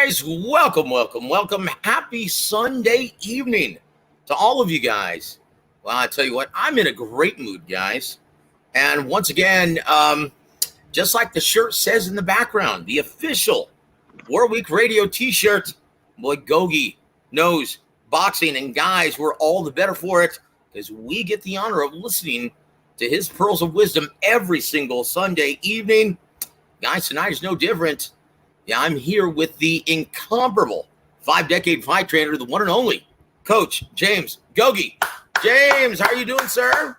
guys, welcome. Happy Sunday evening to all of you guys. Well, I tell you what, I'm in a great mood, guys. And once again, just like the shirt says in the background, the official WAWR Week Radio t-shirt, boy, Gogue Knows Boxing. And guys, we're all the better for it because we get the honor of listening to his pearls of wisdom every single Sunday evening. Guys, tonight is no different. Yeah, I'm here with the incomparable 5-decade fight trainer, the one and only Coach James Gogue. James, how are you doing, sir?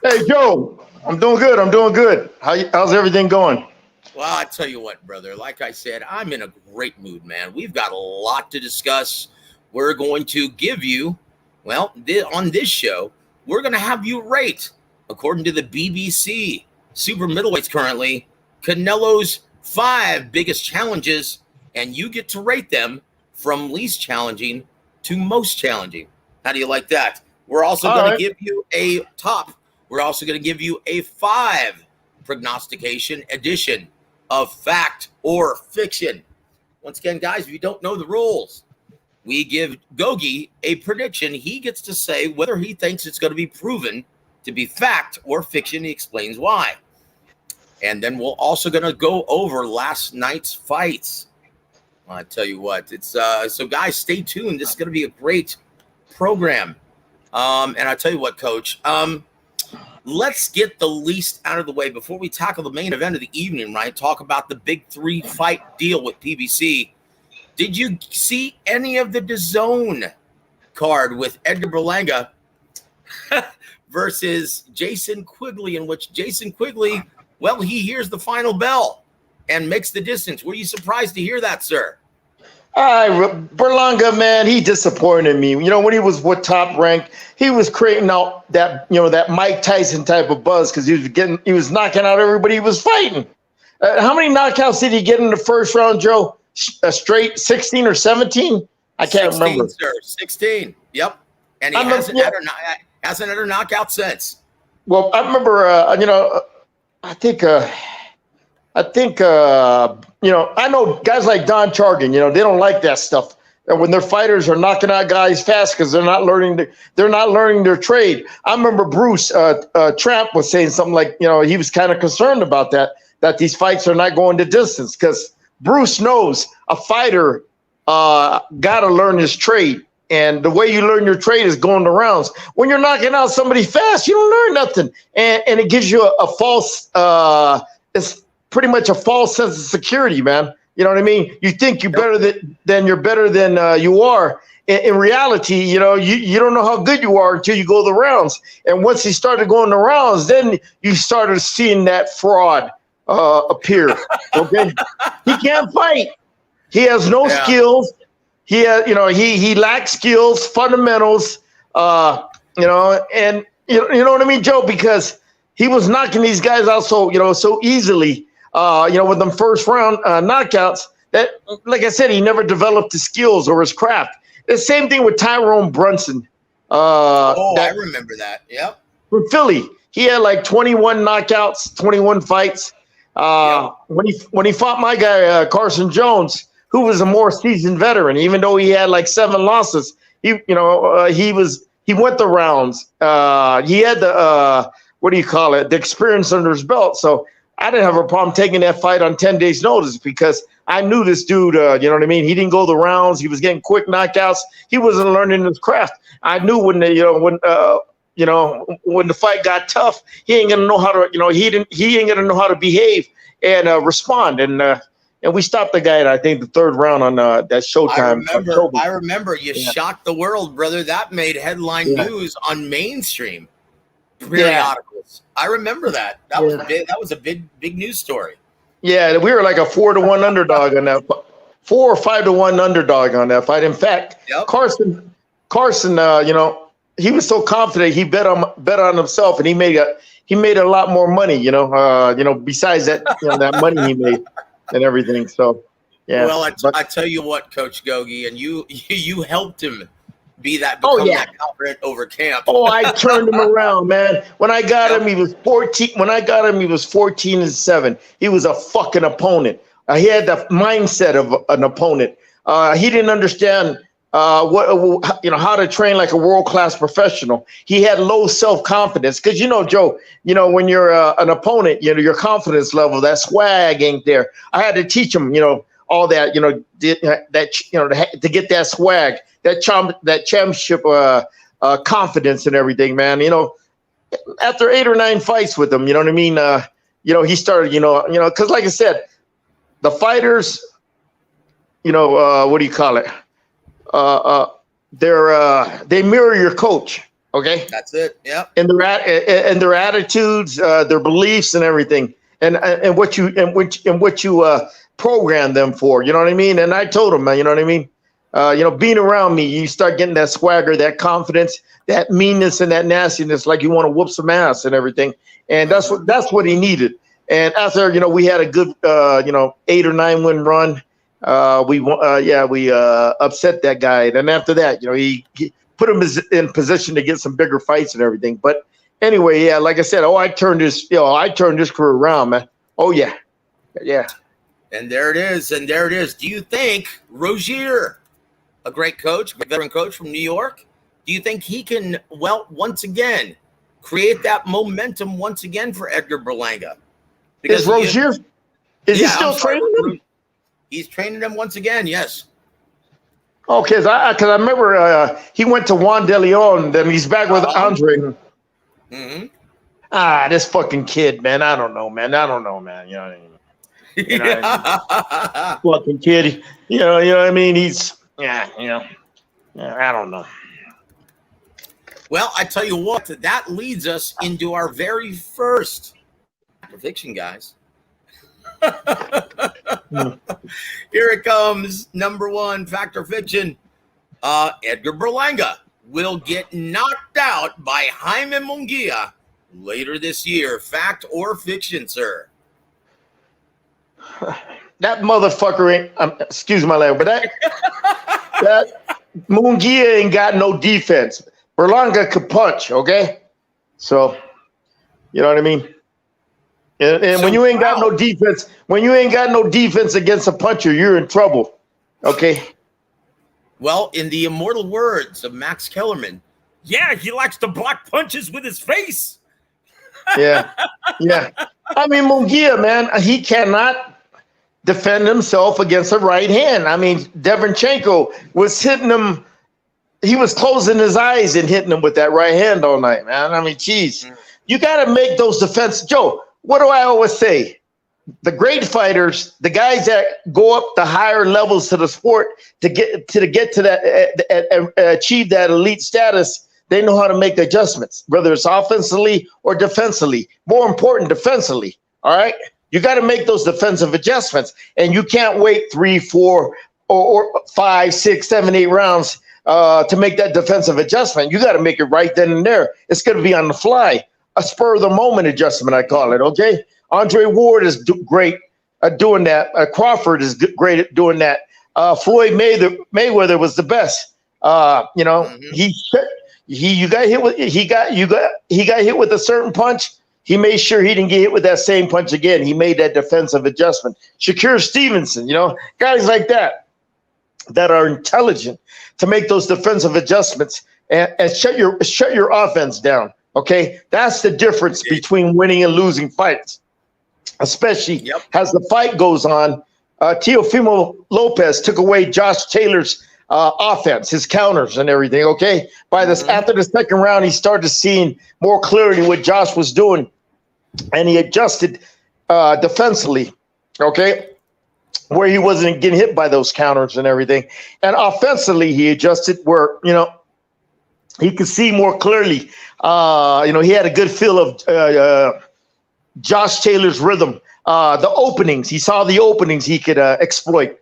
Hey, Joe. I'm doing good. How's everything going? Well, I tell you what, brother, like I said, I'm in a great mood, man. We've got a lot to discuss. We're going to give you, well, on this show, we're going to have you rate, according to the BBC, super middleweights currently, Canelo's 5 biggest challenges, and you get to rate them from least challenging to most challenging. How do you like that? We're also going to give you a top. We're also going to give you a 5 prognostication edition of fact or fiction. Once again, guys, if you don't know the rules, we give Gogue a prediction. He gets to say whether he thinks it's going to be proven to be fact or fiction. He explains why. And then we're also going to go over last night's fights. I tell you what, it's so guys, stay tuned. This is going to be a great program. And I tell you what, Coach, let's get the least out of the way before we tackle the main event of the evening, right? Talk about the big 3 fight deal with PBC. Did you see any of the DAZN card with Edgar Berlanga versus Jason Quigley, in which Jason Quigley, well, he hears the final bell and makes the distance. Were you surprised to hear that, sir? Berlanga, man, he disappointed me. You know, when he was with Top Rank, he was creating out that, that Mike Tyson type of buzz because he was knocking out everybody he was fighting. How many knockouts did he get in the first round, Joe? Straight 16 or 17? I can't remember. Sir, 16. Yep. And he hasn't had a knockout since. Well, I remember, I know guys like Don Chargan, they don't like that stuff. And when their fighters are knocking out guys fast because they're not learning their trade. I remember Bruce Tramp was saying something like, he was kind of concerned about that these fights are not going the distance because Bruce knows a fighter got to learn his trade. And the way you learn your trade is going the rounds. When you're knocking out somebody fast, you don't learn nothing. And it gives you a false, it's pretty much a false sense of security, man. You know what I mean? You think you're better than you're better than you are. In reality, you don't know how good you are until you go the rounds. And once you started going the rounds, then you started seeing that fraud appear. Okay, he can't fight. He has no skills. He lacks skills, fundamentals. And you know what I mean, Joe, because he was knocking these guys out so easily. With them first round knockouts that, like I said, he never developed his skills or his craft. The same thing with Tyrone Brunson. I remember that. Yep. From Philly, he had like 21 knockouts, 21 fights. When he fought my guy Carson Jones, who was a more seasoned veteran, even though he had like 7 losses, he went the rounds. He had the experience under his belt. So I didn't have a problem taking that fight on 10 days notice because I knew this dude, you know what I mean? He didn't go the rounds. He was getting quick knockouts. He wasn't learning his craft. I knew when the fight got tough, he ain't gonna know how to, he ain't gonna know how to behave and respond. And we stopped the guy at, I think, the 3rd round on that Showtime. I remember you shocked the world, brother. That made headline news on mainstream periodicals. I remember that. That was big. That was a big news story. Yeah, we were like a 4-1 underdog on that. 4 or 5-1 underdog on that fight. In fact, Carson, he was so confident he bet on himself, and he made a lot more money. Besides that, that money he made and everything. So, yeah. Well, I tell you what, Coach Gogue, and you helped him become that confident over camp. I turned him around, man. When I got him, he was 14. When I got him, he was 14-7. He was a fucking opponent. He had the mindset of an opponent. He didn't understand how to train like a world-class professional. He had low self-confidence because Joe, when you're an opponent, your confidence level, that swag ain't there. I had to teach him, all that, to get that swag, that championship confidence and everything, man. After 8 or 9 fights with him, you know what I mean? He started, because like I said, the fighters, what do you call it? They mirror your coach. Okay, that's it. Yeah, and their attitudes, their beliefs, and everything, and what you program them for. You know what I mean? And I told him, man, you know what I mean? Being around me, you start getting that swagger, that confidence, that meanness, and that nastiness, like you want to whoop some ass and everything. And that's what he needed. And after we had a good 8 or 9 win run. We upset that guy. And then after that, he put him in position to get some bigger fights and everything. But anyway, yeah, like I said, I turned this career around, man. Oh yeah. Yeah. And there it is. Do you think Rozier, a great coach, a veteran coach from New York, do you think he can, once again, create that momentum once again for Edgar Berlanga? Because is Rozier, he still training him? He's training them once again, yes. Oh, because I remember he went to Juan de Leon, then he's back with Andre. Mm-hmm. This fucking kid, man. I don't know, man. You know what I mean? Fucking kid. You know what I mean? He's, I don't know. Well, I tell you what, that leads us into our very first prediction, guys. Here it comes. Number 1, fact or fiction. Edgar Berlanga will get knocked out by Jaime Munguia later this year. Fact or fiction, sir? That motherfucker ain't, excuse my language, but that Munguia ain't got no defense. Berlanga could punch, okay? So, you know what I mean? And so, when you ain't got no defense, against a puncher, you're in trouble. Okay. Well, in the immortal words of Max Kellerman, yeah, he likes to block punches with his face. Yeah. I mean, Munguia, man, he cannot defend himself against a right hand. I mean, Devenchenko was hitting him. He was closing his eyes and hitting him with that right hand all night, man. I mean, geez, you got to make those defense. Joe, what do I always say? The great fighters, the guys that go up the higher levels to the sport to get to that, achieve that elite status, they know how to make adjustments, whether it's offensively or defensively. More important, defensively. All right, you got to make those defensive adjustments, and you can't wait 3, 4, or 5, 6, 7, 8 rounds to make that defensive adjustment. You got to make it right then and there. It's going to be on the fly. A spur of the moment adjustment, I call it. Okay, Andre Ward is great at doing that. Crawford is great at doing that. Floyd Mayweather was the best. He got hit with a certain punch. He made sure he didn't get hit with that same punch again. He made that defensive adjustment. Shakur Stevenson, guys like that are intelligent to make those defensive adjustments and shut your offense down. Okay, that's the difference between winning and losing fights, especially as the fight goes on. Teofimo Lopez took away Josh Taylor's offense, his counters and everything. Okay, after the second round, he started seeing more clearly what Josh was doing, and he adjusted defensively. Okay, where he wasn't getting hit by those counters and everything, and offensively he adjusted where he could see more clearly. He had a good feel of Josh Taylor's rhythm. The openings, he saw the openings he could exploit.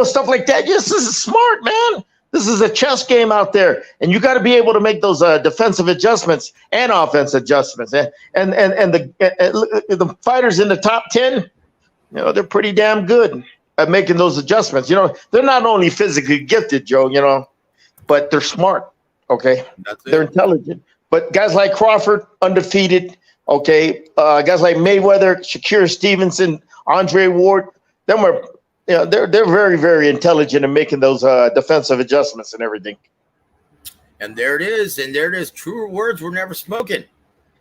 Stuff like that. Yes, this is smart, man. This is a chess game out there, and you got to be able to make those defensive adjustments and offense adjustments. And the fighters in the top 10, they're pretty damn good at making those adjustments. They're not only physically gifted, Joe, but they're smart. Okay, they're intelligent. But guys like Crawford, undefeated. Okay, guys like Mayweather, Shakur Stevenson, Andre Ward, them are, they're very, very intelligent in making those defensive adjustments and everything. And there it is. And there it is. Truer words were never spoken.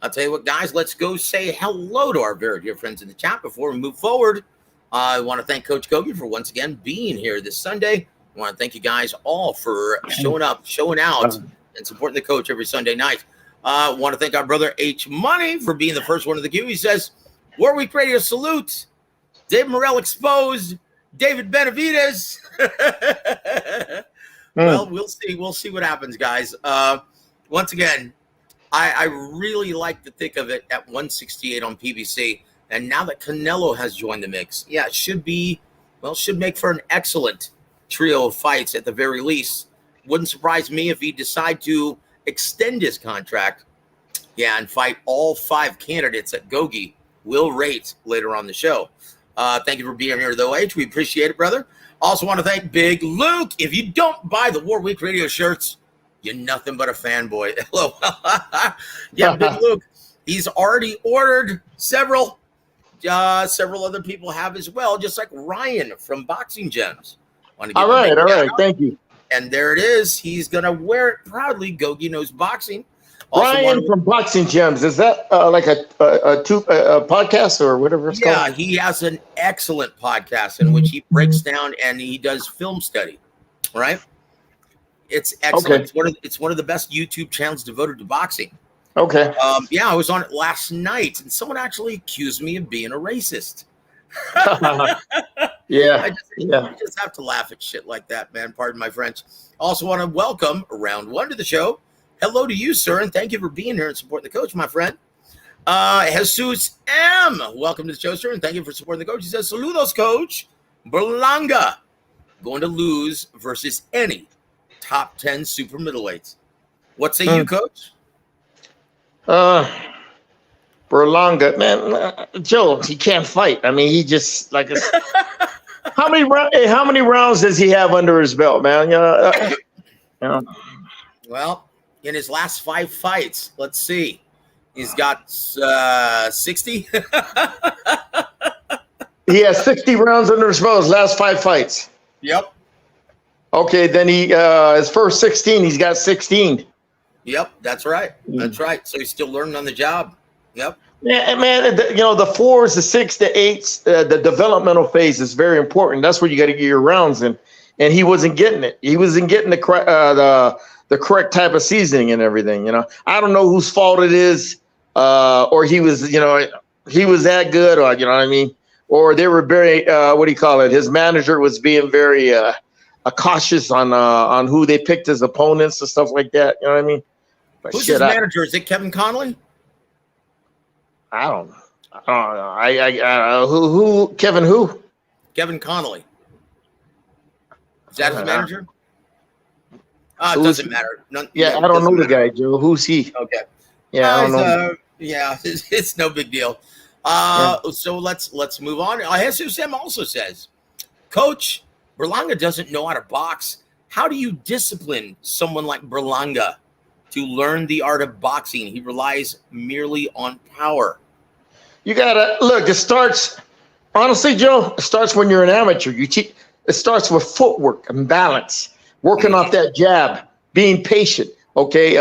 I'll tell you what, guys, let's go say hello to our very dear friends in the chat before we move forward. I want to thank Coach Gogue for once again being here this Sunday. I want to thank you guys all for showing up, showing out, and supporting the coach every Sunday night. I want to thank our brother H Money for being the first one of the queue. He says, Warwick Radio salute. Dave Morrell exposed. David Benavidez. Well, we'll see. We'll see what happens, guys. Once again, I really like to think of it at 168 on PBC. And now that Canelo has joined the mix, yeah, it should make for an excellent trio of fights at the very least. Wouldn't surprise me if he decide to extend his contract, and fight all 5 candidates that Gogue will rate later on the show. Thank you for being here, though, H. We appreciate it, brother. Also want to thank Big Luke. If you don't buy the War Week Radio shirts, you're nothing but a fanboy. Hello. Yeah, Big Luke. He's already ordered several. Several other people have as well, just like Ryan from Boxing Gems. All right. Thank you. And there it is. He's going to wear it proudly. Gogue Knows Boxing. Also Ryan from Boxing Gems. Is that like a podcast or whatever it's called? Yeah, he has an excellent podcast in which he breaks down and he does film study, right? It's excellent. Okay. It's one of the best YouTube channels devoted to boxing. Okay. I was on it last night, and someone actually accused me of being a racist. Yeah. I just have to laugh at shit like that, man. Pardon my French. Also want to welcome Round 1 to the show. Hello to you, sir, and thank you for being here and supporting the coach, my friend. Jesus M. Welcome to the show, sir, and thank you for supporting the coach. He says, saludos, coach. Berlanga going to lose versus any top 10 super middleweights. What say you, coach? Berlanga, man, Joe, he can't fight. I mean, he just like how many rounds does he have under his belt, man? Well, in his last 5 fights, let's see, he's got 60. He has 60 rounds under his belt. His last 5 fights. Yep. Okay, then his first 16, he's got 16. Yep, that's right. That's right. So he's still learning on the job. Yep. Yeah, man, the 4s, the 6, the 8s, the developmental phase is very important. That's where you got to get your rounds in. And he wasn't getting it. He wasn't getting the correct type of seasoning and everything. I don't know whose fault it is, or he was, he was that good, or you know what I mean, or they were very, his manager was being very cautious on who they picked as opponents and stuff like that. You know what I mean? But who's his manager? Is it Kevin Connolly? I don't know. Who? Kevin who? Kevin Connolly. Is that his manager? It doesn't matter. I don't know the guy, Joe. Who's he? Okay. Yeah, I don't know. It's no big deal. So let's move on. Jesus M also says, Coach, Berlanga doesn't know how to box. How do you discipline someone like Berlanga to learn the art of boxing? He relies merely on power. You gotta look. It starts, honestly, Joe. It starts when you're an amateur. It starts with footwork and balance, working off that jab, being patient. Okay,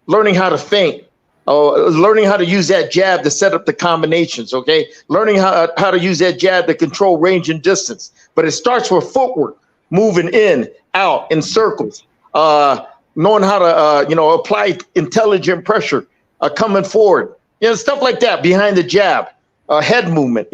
learning how to feint. Learning how to use that jab to set up the combinations. Okay, learning how to use that jab to control range and distance. But it starts with footwork, moving in, out, in circles. Knowing how to, apply intelligent pressure, coming forward, stuff like that behind the jab, head movement,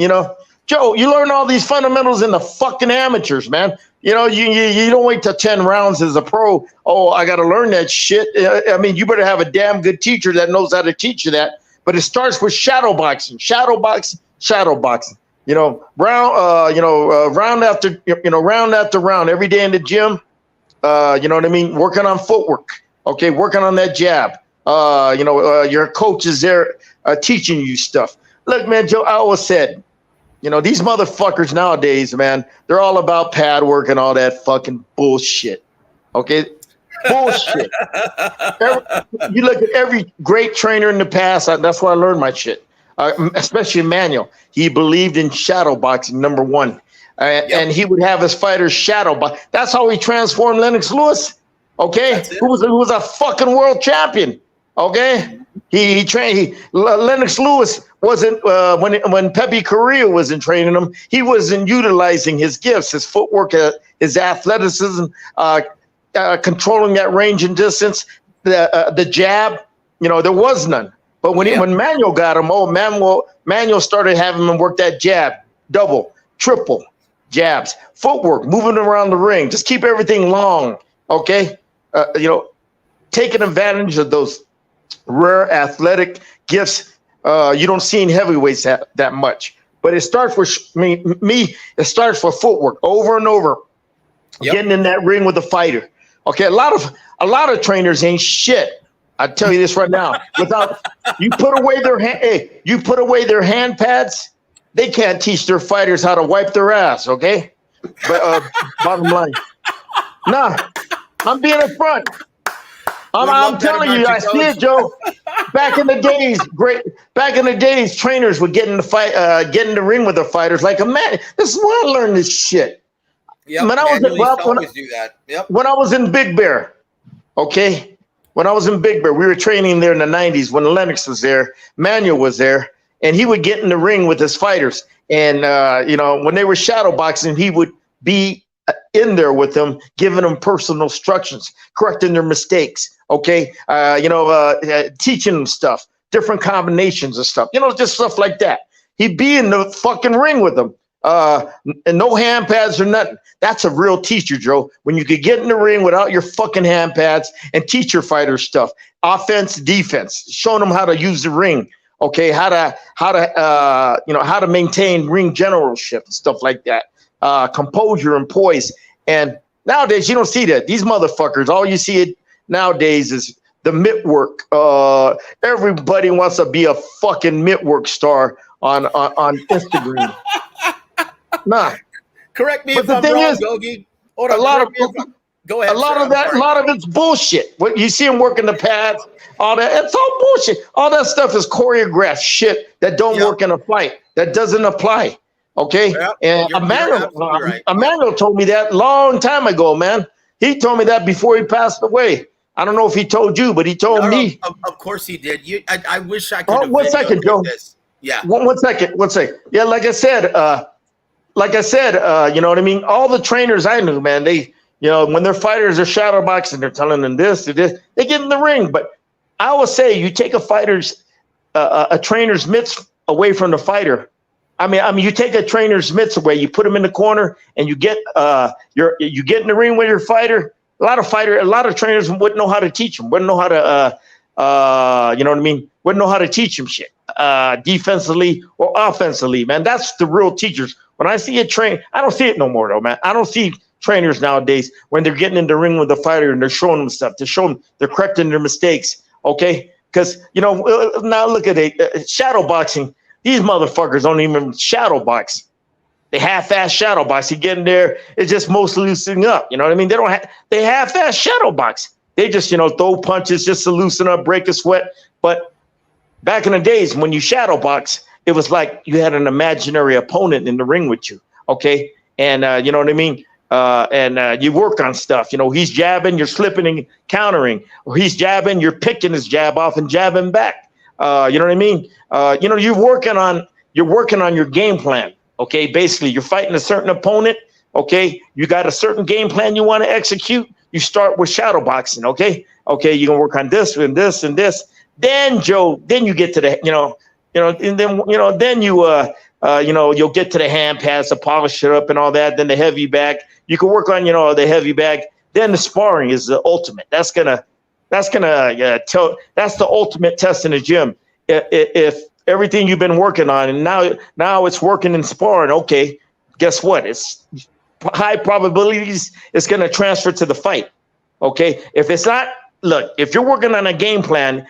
Joe, you learn all these fundamentals in the fucking amateurs, man. You don't wait till 10 rounds as a pro. Oh, I got to learn that shit. I mean, you better have a damn good teacher that knows how to teach you that. But it starts with shadow boxing. Round after round, every day in the gym. You know what I mean? Working on footwork. Okay, working on that jab. Your coach is there teaching you stuff. Look, man, Joe, I always said, these motherfuckers nowadays, man, they're all about pad work and all that fucking bullshit. Okay? Bullshit. You look at every great trainer in the past, that's where I learned my shit. Especially Manuel. He believed in shadow boxing, number one. And he would have his fighters shadow. But that's how he transformed Lennox Lewis. Okay, who was a fucking world champion. Okay, he trained. Lennox Lewis wasn't when Pepe Carrillo wasn't training him. He wasn't utilizing his gifts, his footwork, his athleticism, controlling that range and distance, the jab. There was none. But when Manuel got him, Manuel started having him work that jab, double, triple jabs, footwork, moving around the ring, just keep everything long. Okay. Taking advantage of those rare athletic gifts you don't see in heavyweights that much. But it starts with me. It starts with footwork over and over, getting in that ring with the fighter. Okay, a lot of trainers ain't shit. I tell you this right now. Without you put away their hand pads, they can't teach their fighters how to wipe their ass. Okay, but bottom line, nah. I'm being upfront. I'm telling you, I see it, Joe. Back in the days, trainers would get in the ring with the fighters like a man. This is where I learned this shit. Yeah, when I was in Big Bear, okay. When I was in Big Bear, we were training there in the '90s when Lennox was there, Manuel was there, and he would get in the ring with his fighters. And when they were shadow boxing, he would be in there with them, giving them personal instructions, correcting their mistakes. Okay. Teaching them stuff, different combinations of stuff, just stuff like that. He'd be in the fucking ring with them. And no hand pads or nothing. That's a real teacher, Joe. When you could get in the ring without your fucking hand pads and teach your fighters stuff, offense, defense, showing them how to use the ring. Okay. How to maintain ring generalship and stuff like that. Composure and poise. And nowadays you don't see that. These motherfuckers, all you see it nowadays is the mitt work. Everybody wants to be a fucking mitt work star on Instagram. Nah. Correct me if I'm wrong, Gogue. A lot of it's bullshit. What you see them working the pads, all that, it's all bullshit. All that stuff is choreographed shit that don't work in a fight. That doesn't apply. Okay, and Emmanuel told me that long time ago, man. He told me that before he passed away. I don't know if he told you, but he told me. Of course he did. I wish I could. Oh, 1 second, Joe. Yeah. One second. Yeah, like I said, you know what I mean? All the trainers I knew, man, they, when their fighters are shadow boxing, they're telling them this, they get in the ring. But I always say, you take a trainer's mitts away from the fighter. I mean, you take a trainer's mitts away, you put him in the corner, and you get you get in the ring with your fighter. A lot of trainers wouldn't know how to teach him, wouldn't know how to, wouldn't know how to teach him shit, defensively or offensively, man. That's the real teachers. When I see I don't see it no more though, man. I don't see trainers nowadays when they're getting in the ring with the fighter and they're showing them stuff. They're correcting their mistakes, okay? Because, now look at it, shadow boxing. These motherfuckers don't even shadow box. They half-ass shadow box. You get in there, it's just mostly loosening up. You know what I mean? They half-ass shadow box. They just, throw punches just to loosen up, break a sweat. But back in the days when you shadow box, it was like you had an imaginary opponent in the ring with you. Okay. And you know what I mean? You work on stuff. He's jabbing, you're slipping and countering, or he's jabbing, you're picking his jab off and jabbing back. You know what I mean? You're working on your game plan. Okay. Basically, you're fighting a certain opponent. Okay. You got a certain game plan you want to execute. You start with shadow boxing. Okay. Okay. You're going to work on this and this and this. Then you get to the, and then you'll get to the hand pads to polish it up and all that. Then the heavy bag, you can work on, the heavy bag. Then the sparring is the ultimate. That's the ultimate test in the gym. If everything you've been working on and now it's working in sparring, okay, guess what? It's high probabilities it's going to transfer to the fight. Okay. If it's not, look, if you're working on a game plan,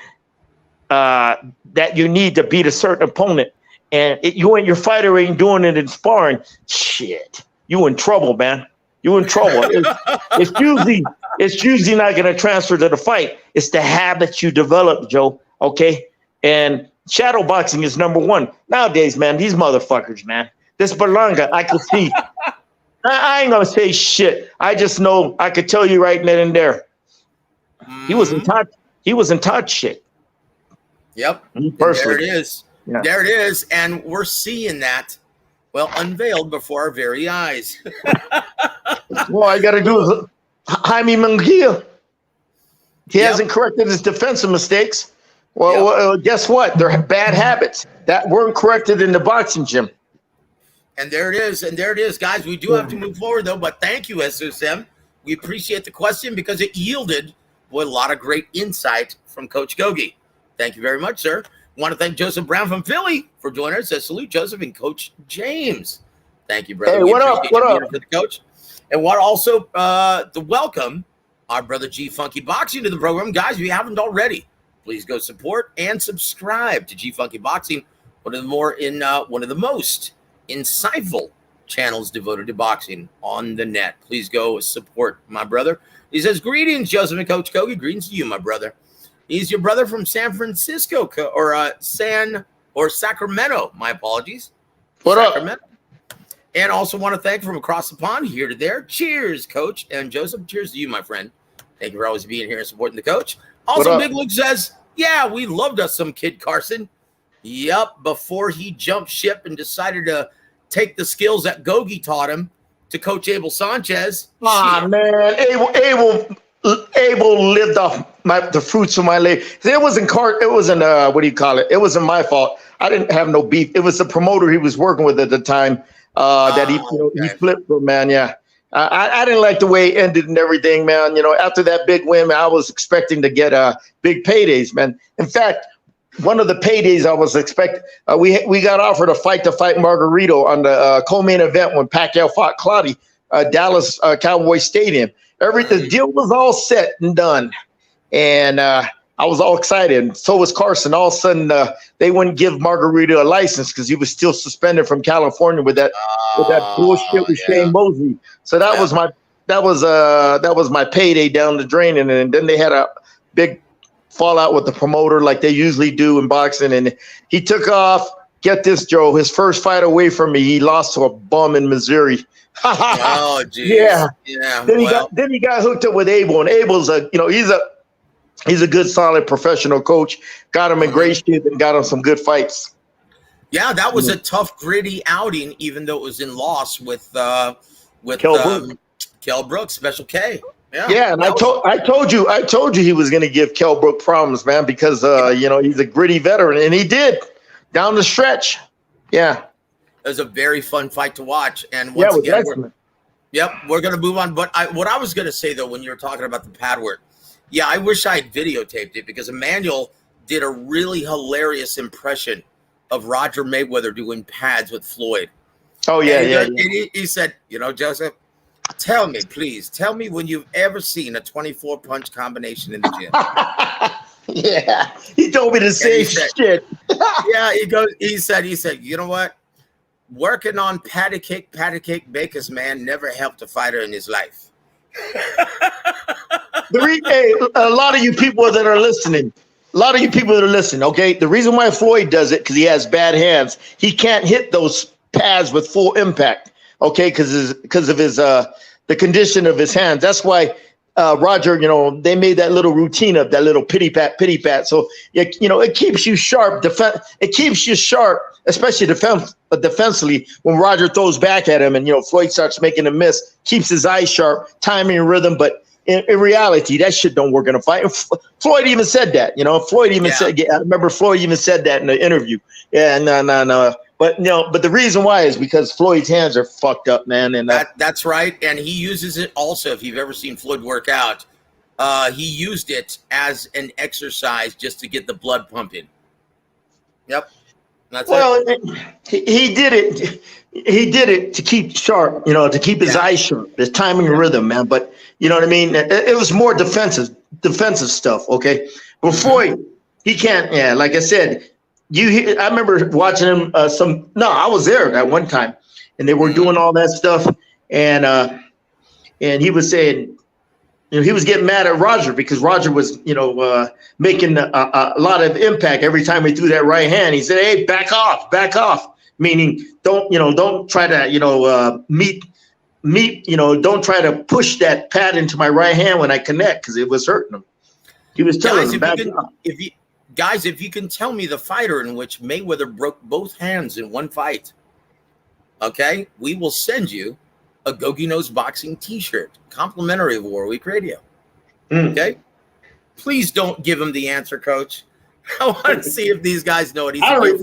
that you need to beat a certain opponent, and you and your fighter ain't doing it in sparring, shit, you in trouble, man. You in trouble. It's usually not going to transfer to the fight. It's the habit you develop, Joe. Okay, and shadow boxing is number one nowadays, man. These motherfuckers, man. This Berlanga, I can see. I ain't gonna say shit. I just know I could tell you right then and there. He was in touch. He was in touch shit. Yep. Personally. There it is. Yeah. There it is. And we're seeing that, well, unveiled before our very eyes. Well, all I got to do is Jaime Munguia. He hasn't corrected his defensive mistakes. Well, guess what? They're bad habits that weren't corrected in the boxing gym. And there it is. And there it is, guys. We do have to move forward, though. But thank you, SSM. We appreciate the question because it yielded a lot of great insight from Coach Gogue. Thank you very much, sir. I want to thank Joseph Brown from Philly for joining us. Salute, Joseph, and Coach James. Thank you, brother. Hey, what up? What up? For the coach. And what also to welcome our brother G Funky Boxing to the program. Guys, if you haven't already, please go support and subscribe to G Funky Boxing, one of the most insightful channels devoted to boxing on the net. Please go support my brother. He says, greetings, Joseph and Coach Gogue. Greetings to you, my brother. He's your brother from San Francisco or Sacramento. My apologies. What Sacramento. up? And also want to thank from across the pond here to there. Cheers, Coach. And Joseph, cheers to you, my friend. Thank you for always being here and supporting the coach. Also, Big Luke says, yeah, we loved us some Kid Carson. Yep, before he jumped ship and decided to take the skills that Gogue taught him to Coach Abel Sanchez. Man, Abel lived off the fruits of my labor. It wasn't what do you call it? It wasn't my fault. I didn't have no beef. It was the promoter he was working with at the time that he flipped for, man. Yeah. I didn't like the way it ended and everything, man. You know, after that big win, I was expecting to get big paydays, man. In fact, one of the paydays I was expecting, we got offered a fight Margarito on the co-main event when Pacquiao fought Clottey, Dallas Cowboy Stadium. The deal was all set and done, and I was all excited. And so was Carson. All of a sudden, they wouldn't give Margarito a license because he was still suspended from California with that bullshit with Shane Mosley. So that was my payday down the drain, and then they had a big fallout with the promoter like they usually do in boxing, and he took off. Get this, Joe, his first fight away from me, he lost to a bum in Missouri. Oh, geez. Yeah. Then he got hooked up with Abel, and Abel's he's a good, solid professional coach. Got him in great shape and got him some good fights. Yeah, that was a tough, gritty outing, even though it was in loss with Kell Brooks, Special K. Yeah, and I told you he was going to give Kell Brook problems, man, because he's a gritty veteran, and he did down the stretch. Yeah, it was a very fun fight to watch, and once again, we're going to move on. But what I was going to say though, when you were talking about the pad work, I wish I had videotaped it because Emmanuel did a really hilarious impression of Roger Mayweather doing pads with Floyd. Oh yeah, and he said, Joseph, tell me when you've ever seen a 24 punch combination in the gym. Yeah, he told me the same shit. Yeah, he said, you know what? Working on patty cake bakers, man, never helped a fighter in his life. A lot of you people that are listening, okay? The reason why Floyd does it, because he has bad hands. He can't hit those pads with full impact, okay? Because of his the condition of his hands. That's why Roger, they made that little routine of that little pity pat. So it keeps you sharp. It keeps you sharp, especially defensively when Roger throws back at him and Floyd starts making a miss. Keeps his eyes sharp, timing and rhythm. But in reality, that shit don't work in a fight. And Floyd even said that. I remember Floyd even said that in the interview. Yeah, no. But but the reason why is because Floyd's hands are fucked up, man. And that's right. And he uses it also. If you've ever seen Floyd work out, he used it as an exercise just to get the blood pumping. Yep. He did it. He did it to keep sharp, to keep his eyes sharp, his timing and rhythm, man. But you know what I mean? It was more defensive stuff. Okay. But Floyd, he can't. Yeah, like I said. I remember watching him I was there that one time and they were doing all that stuff and he was saying, he was getting mad at Roger because Roger was, making a lot of impact every time he threw that right hand. He said, hey, back off, meaning don't try to, meet don't try to push that pad into my right hand when I connect because it was hurting him. He was telling him, if you can tell me the fighter in which Mayweather broke both hands in one fight, okay, we will send you a Gogue Knows Boxing t-shirt, complimentary of War Week Radio. Okay? Please don't give him the answer, Coach. I want to see if these guys know it.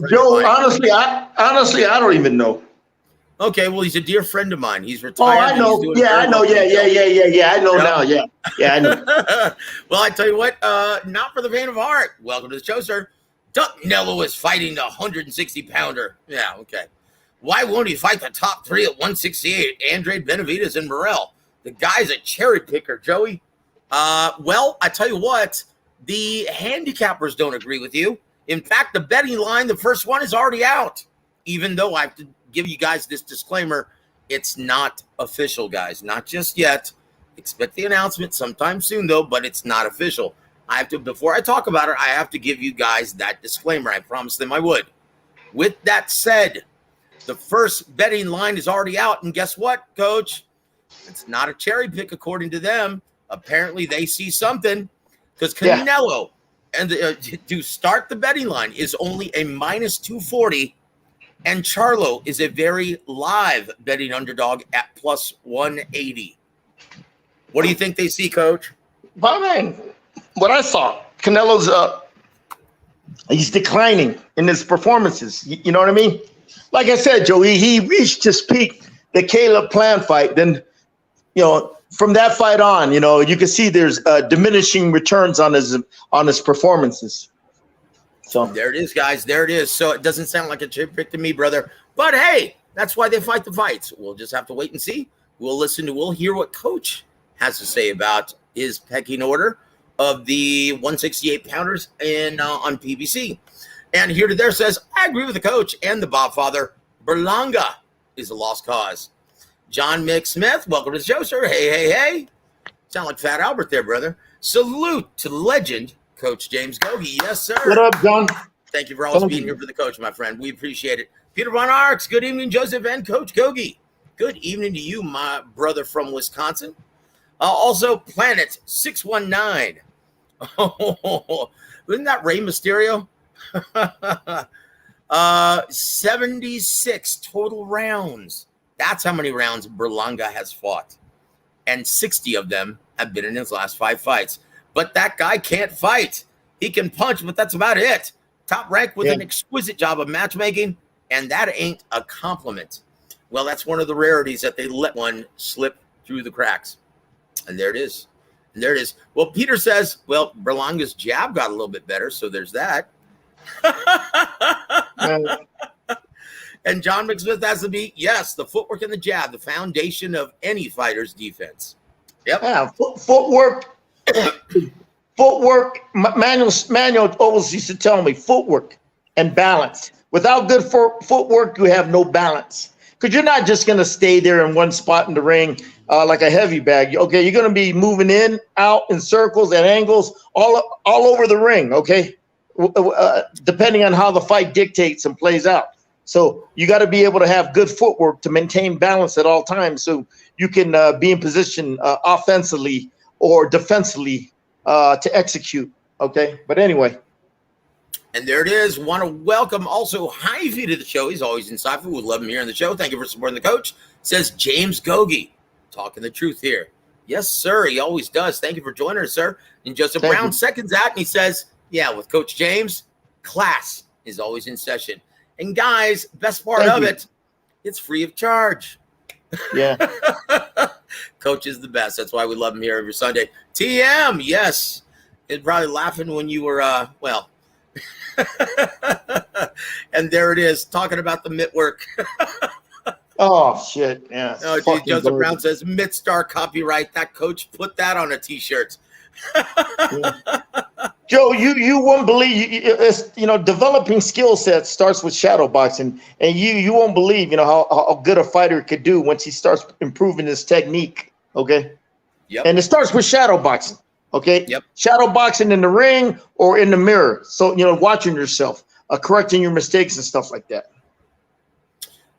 Joe, honestly, I don't even know. Okay, well, he's a dear friend of mine. He's retired. Oh, I know. Yeah, I know. Yeah. I know now. Yeah, I know. Well, I tell you what, not for the faint of heart. Welcome to the show, sir. Canelo is fighting the 160-pounder. Yeah, okay. Why won't he fight the top three at 168? Andre, Benavidez, and Morrell. The guy's a cherry picker, Joey. Well, I tell you what, the handicappers don't agree with you. In fact, the betting line, the first one, is already out. Even though I have to give you guys this disclaimer, it's not official, guys. Not just yet. Expect the announcement sometime soon, though, but it's not official. Before I talk about it, I have to give you guys that disclaimer. I promised them I would. With that said, the first betting line is already out, and guess what, Coach? It's not a cherry pick according to them. Apparently, they see something because Canelo and to start the betting line is only a minus 240, and Charlo is a very live betting underdog at plus 180. What do you think they see, Coach? Well, man, what I saw, Canelo's he's declining in his performances. You know what I mean? Like I said, Joey, he reached his peak, the Caleb Plant fight. Then, from that fight on, you can see there's diminishing returns on his performances. So there it is, guys. There it is. So it doesn't sound like a chip pick to me, brother. But hey, that's why they fight the fights. We'll just have to wait and see. We'll hear what Coach has to say about his pecking order of the 168 pounders on PBC. And here to there says, I agree with the coach and the Bob father. Berlanga is a lost cause. John Mick Smith, welcome to the show, sir. Hey. Sound like Fat Albert there, brother. Salute to legend, Coach James Gogue. Yes, sir. What up, John? Thank you for always being here for the coach, my friend. We appreciate it. Peter Von Arx, good evening, Joseph and Coach Gogue. Good evening to you, my brother from Wisconsin. Also, Planet 619. Oh, isn't that Rey Mysterio? 76 total rounds. That's how many rounds Berlanga has fought. And 60 of them have been in his last 5 fights. But that guy can't fight. He can punch, but that's about it. Top rank with an exquisite job of matchmaking, and that ain't a compliment. Well, that's one of the rarities that they let one slip through the cracks. And there it is. Well, Peter says, well, Berlanga's jab got a little bit better, so there's that. And John McSmith has to be, yes, the footwork and the jab, the foundation of any fighter's defense. Yep. Yeah, footwork. Manuel always used to tell me, footwork and balance. Without good footwork, you have no balance. Because you're not just going to stay there in one spot in the ring like a heavy bag. Okay, you're going to be moving in, out, in circles and angles all over the ring, okay, depending on how the fight dictates and plays out. So you got to be able to have good footwork to maintain balance at all times so you can be in position offensively or defensively to execute, okay? But anyway. And there it is. Want to welcome also Hy-Vee to the show. He's always insightful. We love him here on the show. Thank you for supporting the coach. Says James Gogue. Talking the truth here. Yes, sir. He always does. Thank you for joining us, sir. And Joseph Brown seconds out and he says, yeah, with Coach James, class is always in session. And guys, best part of it, it's free of charge. Yeah. Coach is the best. That's why we love him here every Sunday. TM, yes. He's probably laughing when you were, well. And there it is, talking about the mitt work. Oh, shit. Yeah. Oh, geez, Joseph Brown says, Mitt Star copyright. That coach put that on a T-shirt. Yeah. Joe, you won't believe, developing skill sets starts with shadow boxing, and you won't believe, how good a fighter could do once he starts improving his technique. Okay. Yep. And it starts with shadow boxing. Okay. Yep. Shadow boxing in the ring or in the mirror. So, watching yourself, correcting your mistakes and stuff like that.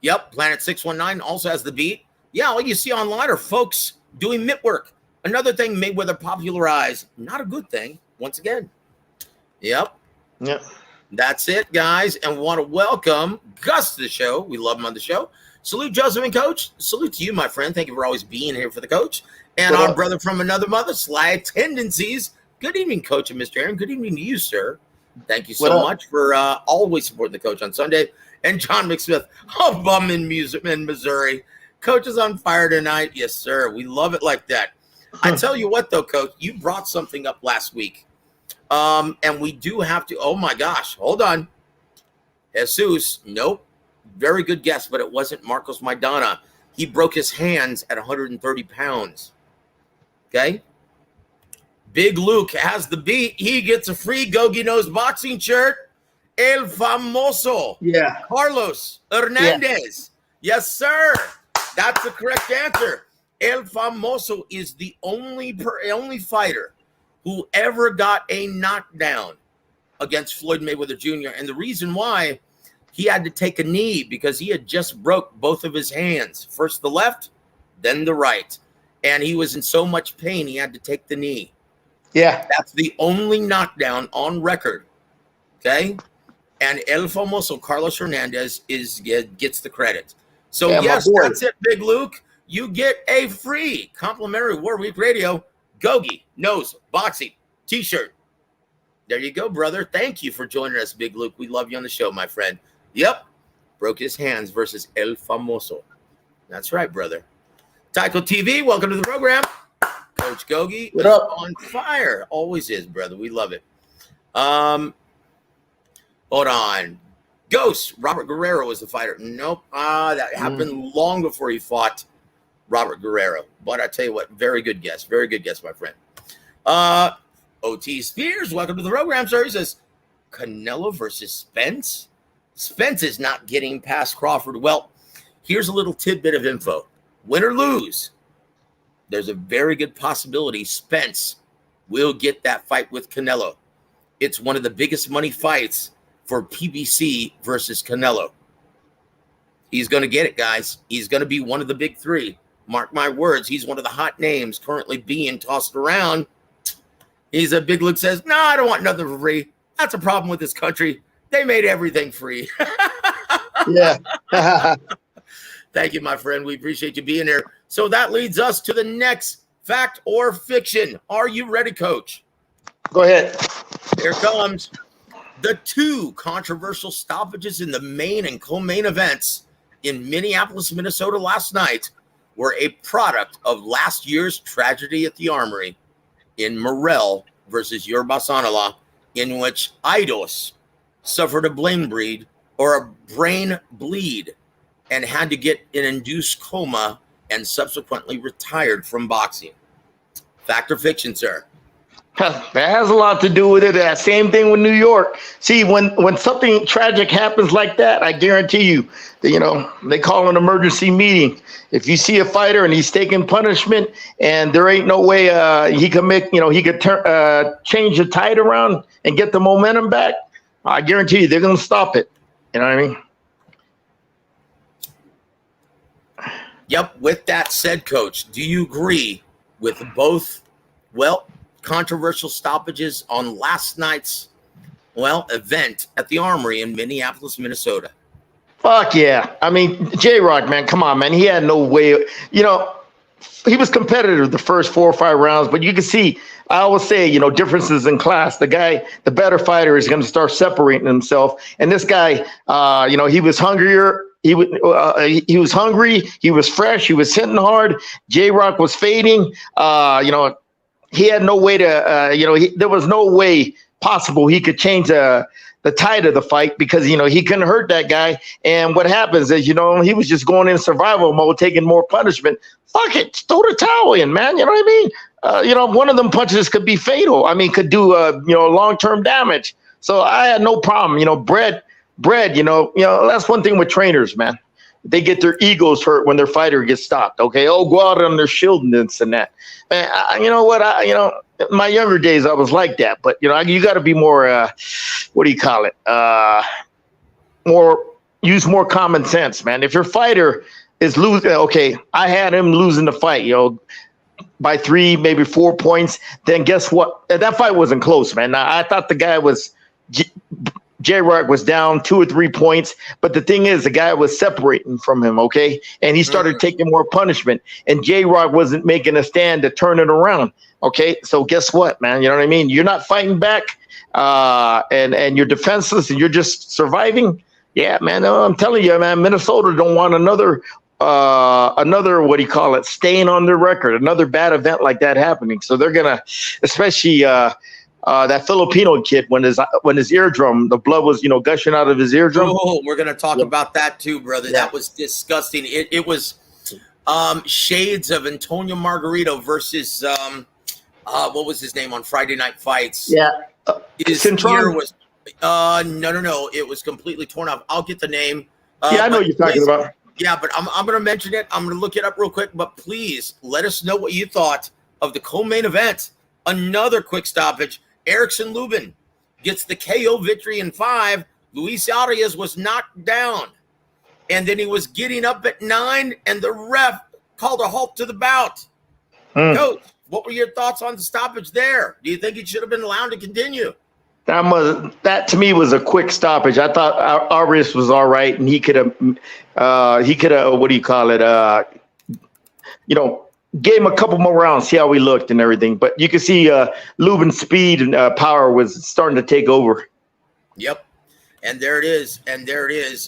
Yep. Planet 619 also has the beat. Yeah, all you see online are folks doing mitt work. Another thing Mayweather popularized. Not a good thing, once again. Yep. Yep. That's it, guys. And want to welcome Gus to the show. We love him on the show. Salute, Joseph and Coach. Salute to you, my friend. Thank you for always being here for the coach. And our brother from another mother, Sly Tendencies. Good evening, Coach and Mr. Aaron. Good evening to you, sir. Thank you so much for always supporting the coach on Sunday. And John McSmith, oh, bum in Missouri. Coach is on fire tonight. Yes, sir. We love it like that. I tell you what, though, Coach, you brought something up last week. And we do have to, oh my gosh, hold on. Jesus, nope. Very good guess, but it wasn't Marcos Maidana. He broke his hands at 130 pounds. Okay. Big Luke has the beat. He gets a free Gogue Knows Boxing shirt. El Famoso. Yeah. Carlos Hernandez. Yeah. Yes, sir. That's the correct answer. El Famoso is the only fighter who ever got a knockdown against Floyd Mayweather Jr. And the reason why, he had to take a knee because he had just broke both of his hands. First the left, then the right. And he was in so much pain, he had to take the knee. Yeah. That's the only knockdown on record. Okay? And El Famoso, Carlos Hernandez, gets the credit. So, yes, that's it, Big Luke. You get a free complimentary War Week Radio Gogue Knows Boxing t-shirt. There you go, brother. Thank you for joining us, Big Luke. We love you on the show, my friend. Yep. Broke his hands versus El Famoso. That's right, brother. Tyco TV, welcome to the program. Coach Gogue is on fire. Always is, brother. We love it. Hold on. Ghost, Robert Guerrero was the fighter. Nope. That happened long before he fought Robert Guerrero. But I tell you what, very good guess. Very good guess, my friend. O.T. Spears, welcome to the program, sir. He says, Canelo versus Spence? Spence is not getting past Crawford. Well, here's a little tidbit of info. Win or lose, there's a very good possibility Spence will get that fight with Canelo. It's one of the biggest money fights for PBC versus Canelo. He's going to get it, guys. He's going to be one of the big three. Mark my words. He's one of the hot names currently being tossed around. He's a Big Luke says, no, I don't want nothing for free. That's a problem with this country. They made everything free. Yeah. Thank you, my friend. We appreciate you being here. So that leads us to the next fact or fiction. Are you ready, Coach? Go ahead. Here comes. The two controversial stoppages in the main and co-main events in Minneapolis, Minnesota last night were a product of last year's tragedy at the Armory in Morrell versus Yorba-Sanala, in which Eidos suffered a brain bleed and had to get an induced coma and subsequently retired from boxing. Fact or fiction, sir? That has a lot to do with it. That same thing with New York. See, when something tragic happens like that, I guarantee you, they call an emergency meeting. If you see a fighter and he's taking punishment and there ain't no way he could change the tide around and get the momentum back, I guarantee you they're going to stop it. You know what I mean? Yep. With that said, Coach, do you agree with both, controversial stoppages on last night's, event at the Armory in Minneapolis, Minnesota? Fuck yeah. I mean, J-Rock, man, come on, man. He had no way. He was competitive the first 4 or 5 rounds, but you can see, I always say, differences in class. The better fighter is going to start separating himself. And this guy, he was hungrier. He was hungry. He was fresh. He was hitting hard. J-Rock was fading. He had no way to, there was no way possible he could change the tide of the fight because, he couldn't hurt that guy. And what happens is, he was just going in survival mode, taking more punishment. Fuck it. Throw the towel in, man. You know what I mean? One of them punches could be fatal. I mean, could do, long-term damage. So I had no problem. Bread, that's one thing with trainers, man. They get their egos hurt when their fighter gets stopped. Okay. Oh, go out on their shield and this and that. Man, you know what? In my younger days, I was like that. But, you got to be more, use more common sense, man. If your fighter is losing. Okay, I had him losing the fight, by 3, maybe 4 points. Then guess what? That fight wasn't close, man. Now, I thought the guy was J-Rock was down 2 or 3 points, but the thing is, the guy was separating from him, okay, and he started taking more punishment, and J-Rock wasn't making a stand to turn it around. Okay, so guess what, man? You know what I mean? You're not fighting back, and you're defenseless, and you're just surviving. Yeah, man. I'm telling you, man. Minnesota don't want another what do you call it? Stain on their record, another bad event like that happening. So they're gonna, especially that Filipino kid, when his eardrum, the blood was gushing out of his eardrum. Oh, we're gonna talk about that too, brother. Yeah. That was disgusting. It was shades of Antonio Margarito versus what was his name on Friday Night Fights? Yeah, his ear was no. It was completely torn off. I'll get the name. Yeah, I know what you're talking about. Yeah, but I'm going to mention it. I'm going to look it up real quick. But please let us know what you thought of the co-main event. Another quick stoppage. Erickson Lubin gets the KO victory in 5. Luis Arias was knocked down. And then he was getting up at 9, and the ref called a halt to the bout. Coach, what were your thoughts on the stoppage there? Do you think he should have been allowed to continue? That to me was a quick stoppage. I thought Arias was all right, and he could have what do you call it? Gave him a couple more rounds, see how he looked and everything. But you can see Lubin's speed and power was starting to take over. Yep, and there it is.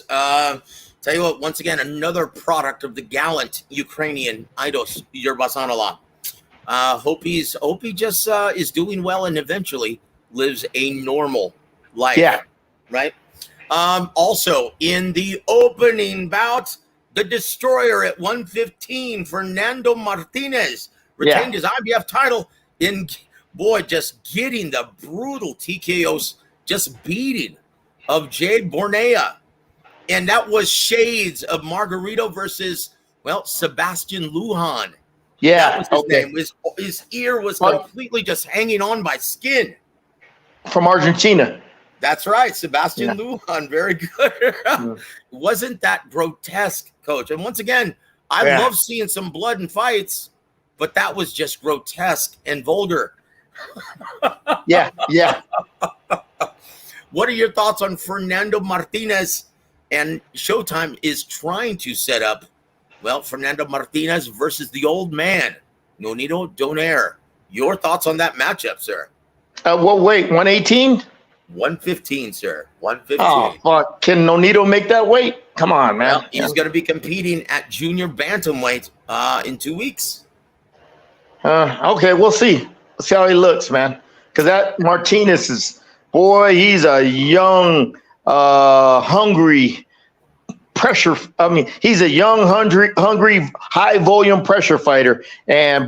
Tell you what, once again, another product of the gallant Ukrainian Aidos Yerbasanala. Hope he just is doing well and eventually lives a normal life. Yeah. Right? Also, in the opening bout, the Destroyer at 115, Fernando Martinez retained his IBF title in, just getting the brutal TKOs, just beating of Jade Bornea. And that was shades of Margarito versus, Sebastian Lujan. Yeah. That was his name. His ear was completely just hanging on by skin. From Argentina. That's right, Sebastian Lujan. Very good. Wasn't that grotesque, Coach? And once again, I love seeing some blood in fights, but that was just grotesque and vulgar. Yeah. What are your thoughts on Fernando Martinez? And Showtime is trying to set up, Fernando Martinez versus the old man, Nonito Donaire. Your thoughts on that matchup, sir? Weight? 118? 115, sir. 115. Oh, fuck. Can Nonito make that weight? Come on, man. He's going to be competing at junior bantamweight in 2 weeks. Okay, we'll see. Let's see how he looks, man. Because that Martinez is, he's a young, hungry pressure. I mean, he's a young, hungry, high volume pressure fighter. And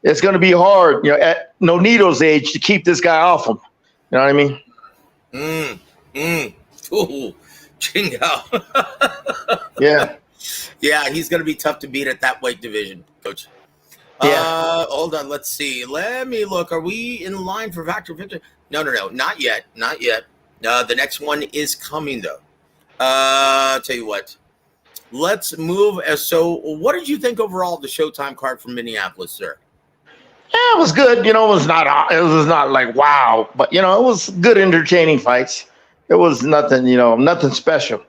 it's going to be hard, at Nonito's age to keep this guy off him. You know what I mean? Ooh, Chingo. Yeah, he's going to be tough to beat at that weight division, Coach. Yeah. Hold on. Let's see. Let me look. Are we in line for Factor Victor? No. Not yet. The next one is coming, though. Tell you what. Let's move. So what did you think overall of the Showtime card from Minneapolis, sir? Yeah, it was good. It was not like wow, but it was good, entertaining fights. It was nothing, nothing special.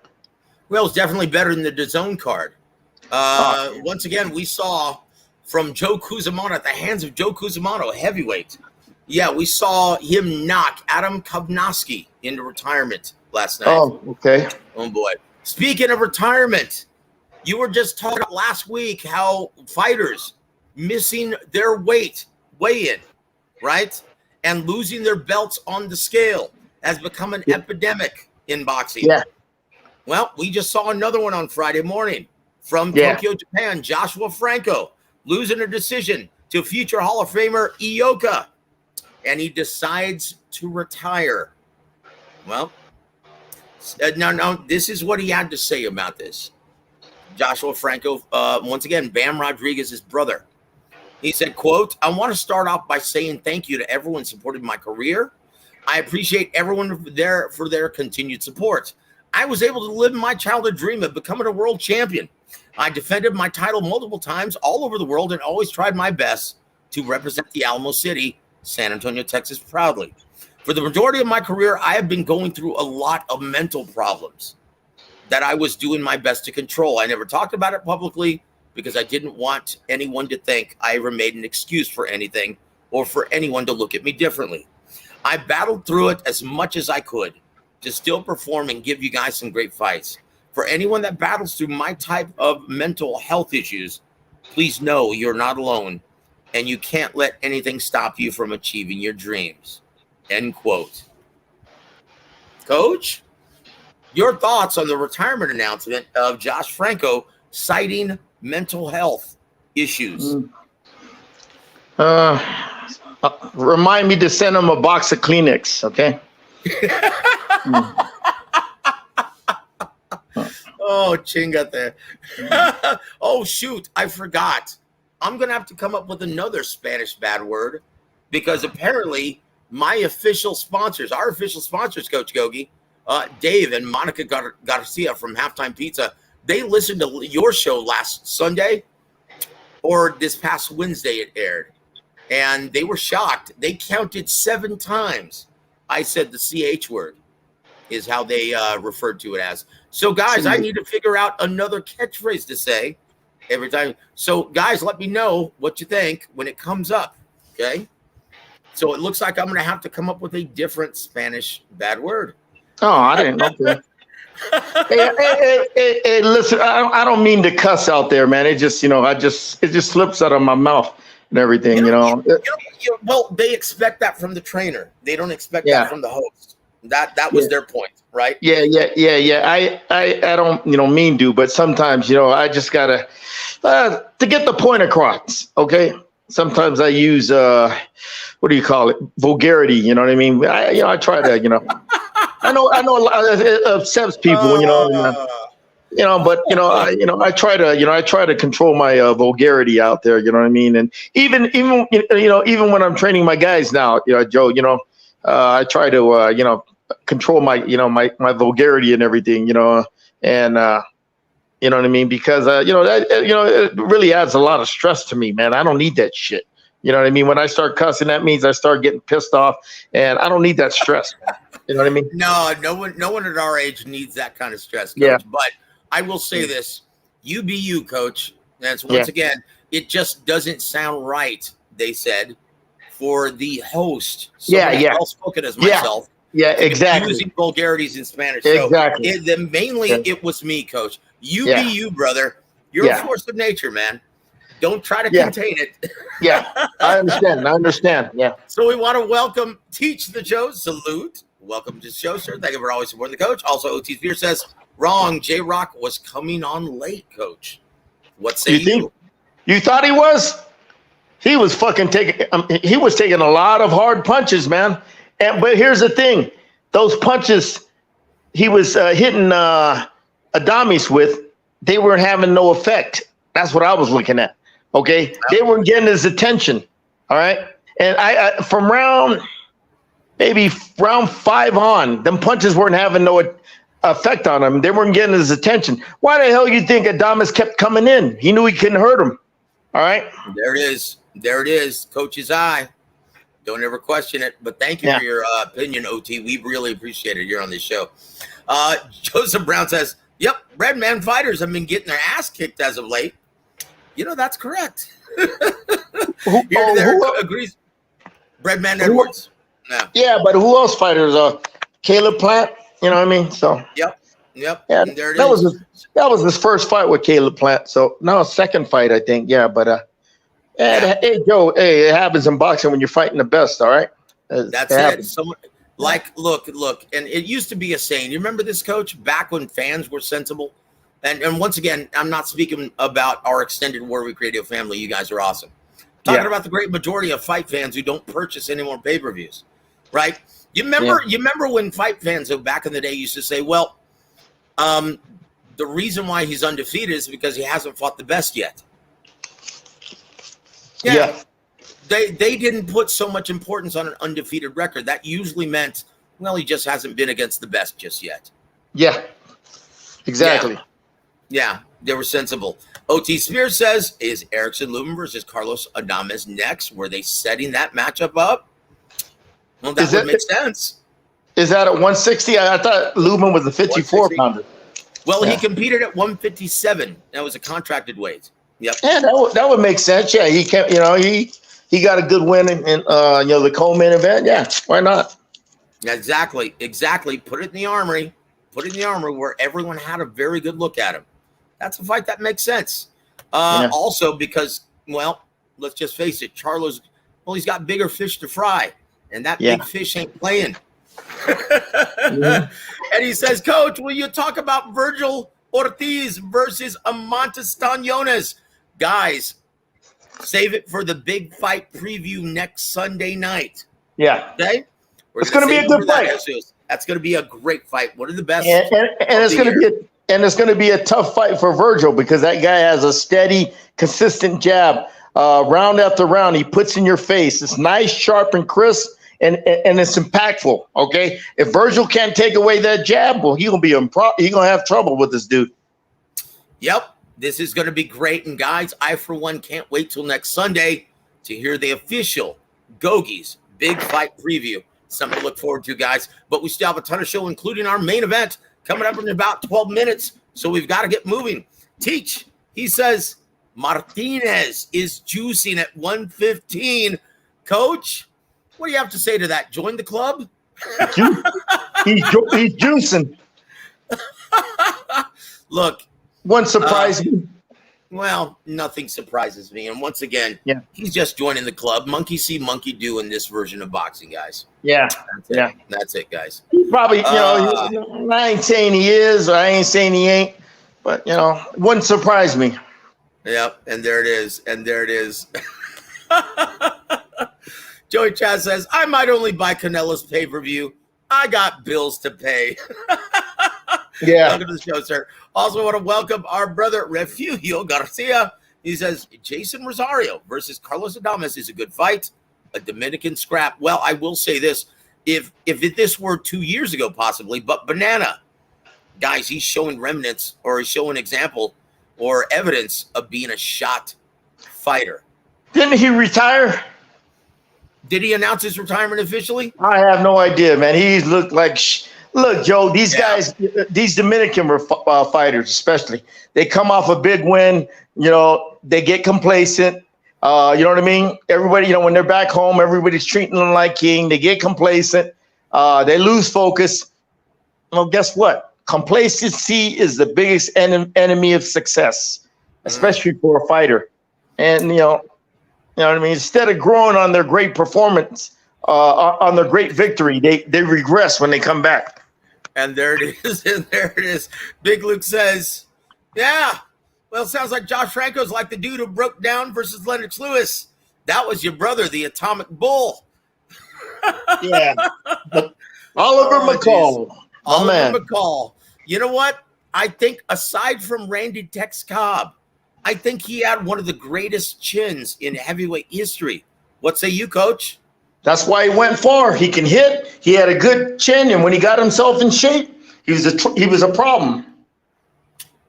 Well, it's definitely better than the DAZN card. Once again, we saw from Joe Cusimano at the hands of Joe Cusimano, heavyweight. Yeah, we saw him knock Adam Kovnowski into retirement last night. Oh, okay. Oh boy. Speaking of retirement, you were just talking about last week how fighters missing their weigh-in, right? And losing their belts on the scale has become an epidemic in boxing. Yeah. Well, we just saw another one on Friday morning from Tokyo, Japan. Joshua Franco losing a decision to future Hall of Famer Ioka. And he decides to retire. Well, now, this is what he had to say about this. Joshua Franco, once again, Bam Rodriguez's brother. He said, quote, "I want to start off by saying thank you to everyone supporting my career. I appreciate everyone there for their continued support. I was able to live my childhood dream of becoming a world champion. I defended my title multiple times all over the world and always tried my best to represent the Alamo City, San Antonio, Texas, proudly. For the majority of my career, I have been going through a lot of mental problems that I was doing my best to control. I never talked about it publicly because I didn't want anyone to think I ever made an excuse for anything or for anyone to look at me differently. I battled through it as much as I could to still perform and give you guys some great fights. For anyone that battles through my type of mental health issues, please know you're not alone and you can't let anything stop you from achieving your dreams. End quote. Coach, your thoughts on the retirement announcement of Josh Franco citing mental health issues? Remind me to send him a box of Kleenex, okay? Oh, chinga there. Oh, shoot. I forgot. I'm going to have to come up with another Spanish bad word because apparently my official sponsors, our official sponsors, Coach Gogue, Dave and Monica Garcia from Halftime Pizza, they listened to your show last Sunday or this past Wednesday it aired. And they were shocked. They counted 7 times. I said the CH word is how they referred to it as. So, guys, I need to figure out another catchphrase to say every time. So, guys, let me know what you think when it comes up, okay? So it looks like I'm going to have to come up with a different Spanish bad word. Oh, I didn't know that. Hey, listen, I don't mean to cuss out there, man. It just, it just slips out of my mouth and everything, Well, they expect that from the trainer. They don't expect that from the host. That was their point, right? Yeah. I don't, mean to, but sometimes, I just gotta to get the point across. Okay. Sometimes I use what do you call it? Vulgarity. You know what I mean? I try to, I know a lot of it upsets people, but I try to control my vulgarity out there. You know what I mean? And even when I'm training my guys now, Joe, I try to control my my vulgarity and everything, and you know what I mean, because it really adds a lot of stress to me, man. I don't need that shit. You know what I mean? When I start cussing, that means I start getting pissed off, and I don't need that stress. You know what I mean? No one at our age needs that kind of stress, Coach. Yeah. But I will say this: you be you, Coach. That's once again, it just doesn't sound right. They said for the host, well spoken as myself. Yeah, exactly. Using vulgarities in Spanish. Exactly. So it was me, Coach. You be you, brother. You're a force of nature, man. Don't try to contain it. I understand. Yeah. So we want to Teach the Joe. Salute. Welcome to the show, sir. Thank you for always supporting the coach. Also, OT Spear says, wrong. J-Rock was coming on late, Coach. What say you? You thought he was? He was fucking taking a lot of hard punches, man. But here's the thing. Those punches he was hitting Adames with, they weren't having no effect. That's what I was looking at. Okay? They weren't getting his attention. All right? And I from round 5 on, them punches weren't having no effect on him. They weren't getting his attention. Why the hell you think Adames kept coming in? He knew he couldn't hurt him. All right? There it is. Coach's eye. Don't ever question it. But thank you for your opinion, OT. We really appreciate it here on this show. Joseph Brown says, yep, Red Man fighters have been getting their ass kicked as of late. That's correct. Who agrees? Red Man Edwards. Yeah, but who else fighters? Caleb Plant. You know what I mean? So. Yep. Yeah, there it is. That was his first fight with Caleb Plant. So no, second fight, I think. Yeah, but hey, Joe. Hey, it happens in boxing when you're fighting the best. All right. That's it. Someone look, and it used to be a saying. You remember this, Coach? Back when fans were sensible. And once again, I'm not speaking about our extended Warwick Radio family. You guys are awesome. Talking about the great majority of fight fans who don't purchase any more pay-per-views, right? You remember when fight fans back in the day used to say, well, the reason why he's undefeated is because he hasn't fought the best yet. Yeah. They didn't put so much importance on an undefeated record. That usually meant, well, he just hasn't been against the best just yet. Yeah. Exactly. Yeah, they were sensible. OT Spears says, is Erickson Lubin versus Carlos Adames next? Were they setting that matchup up? Well, that would make sense. Is that at 160? I thought Lubin was the 54 pounder. Well, he competed at 157. That was a contracted weight. Yep. Yeah, that would make sense. Yeah, he can. He got a good win in the co-main event. Yeah, why not? Exactly. Put it in the armory. Put it in the armory where everyone had a very good look at him. That's a fight that makes sense. Also because, well, let's just face it, Charlo's, he's got bigger fish to fry, and that big fish ain't playing. And he says, Coach, will you talk about Virgil Ortiz versus Amantes Staniones? Guys, save it for the big fight preview next Sunday night. Yeah. Okay? It's going to be a good fight. That's going to be a great fight. One of the best. And it's going to be it's going to be a tough fight for Virgil because that guy has a steady, consistent jab, round after round. He puts in your face. It's nice, sharp, and crisp, and it's impactful. Okay, if Virgil can't take away that jab, well, he's gonna have trouble with this dude. Yep, this is going to be great, and guys, I for one can't wait till next Sunday to hear the official Gogue's big fight preview. Something to look forward to, guys. But we still have a ton of show, including our main event coming up in about 12 minutes. So we've got to get moving. Teach, he says, Martinez is juicing at 115. Coach, what do you have to say to that? Join the club? He's juicing. Look. One surprise me. Well, nothing surprises me. And once again, he's just joining the club. Monkey see, monkey do in this version of boxing, guys. Yeah. That's it, guys. He probably, I ain't saying he is, or I ain't saying he ain't, but, wouldn't surprise me. Yep, and there it is. Joey Chaz says, I might only buy Canelo's pay-per-view. I got bills to pay. Yeah. Welcome to the show, sir. Also want to welcome our brother Refugio Garcia. He says, Jason Rosario versus Carlos Adames is a good fight. A Dominican scrap. Well, I will say this. If this were 2 years ago, possibly, but Banana, guys, he's showing remnants, or he's showing example or evidence of being a shot fighter. Didn't he retire? Did he announce his retirement officially? I have no idea, man. He's looked like look, Joe, these guys, these Dominican fighters especially, they come off a big win, they get complacent. You know what I mean? Everybody, when they're back home, everybody's treating them like king. They get complacent. They lose focus. Well, guess what? Complacency is the biggest enemy of success, especially for a fighter. And, you know what I mean? Instead of growing on their great performance, on their great victory, they regress when they come back. And there it is. Big Luke says, yeah. Well, it sounds like Josh Franco's like the dude who broke down versus Lennox Lewis. That was your brother, the Atomic Bull. Yeah. Oliver McCall. Oliver McCall. You know what? I think aside from Randy Tex Cobb, I think he had one of the greatest chins in heavyweight history. What say you, Coach? That's why he went far. He can hit. He had a good chin, and when he got himself in shape, he was a problem.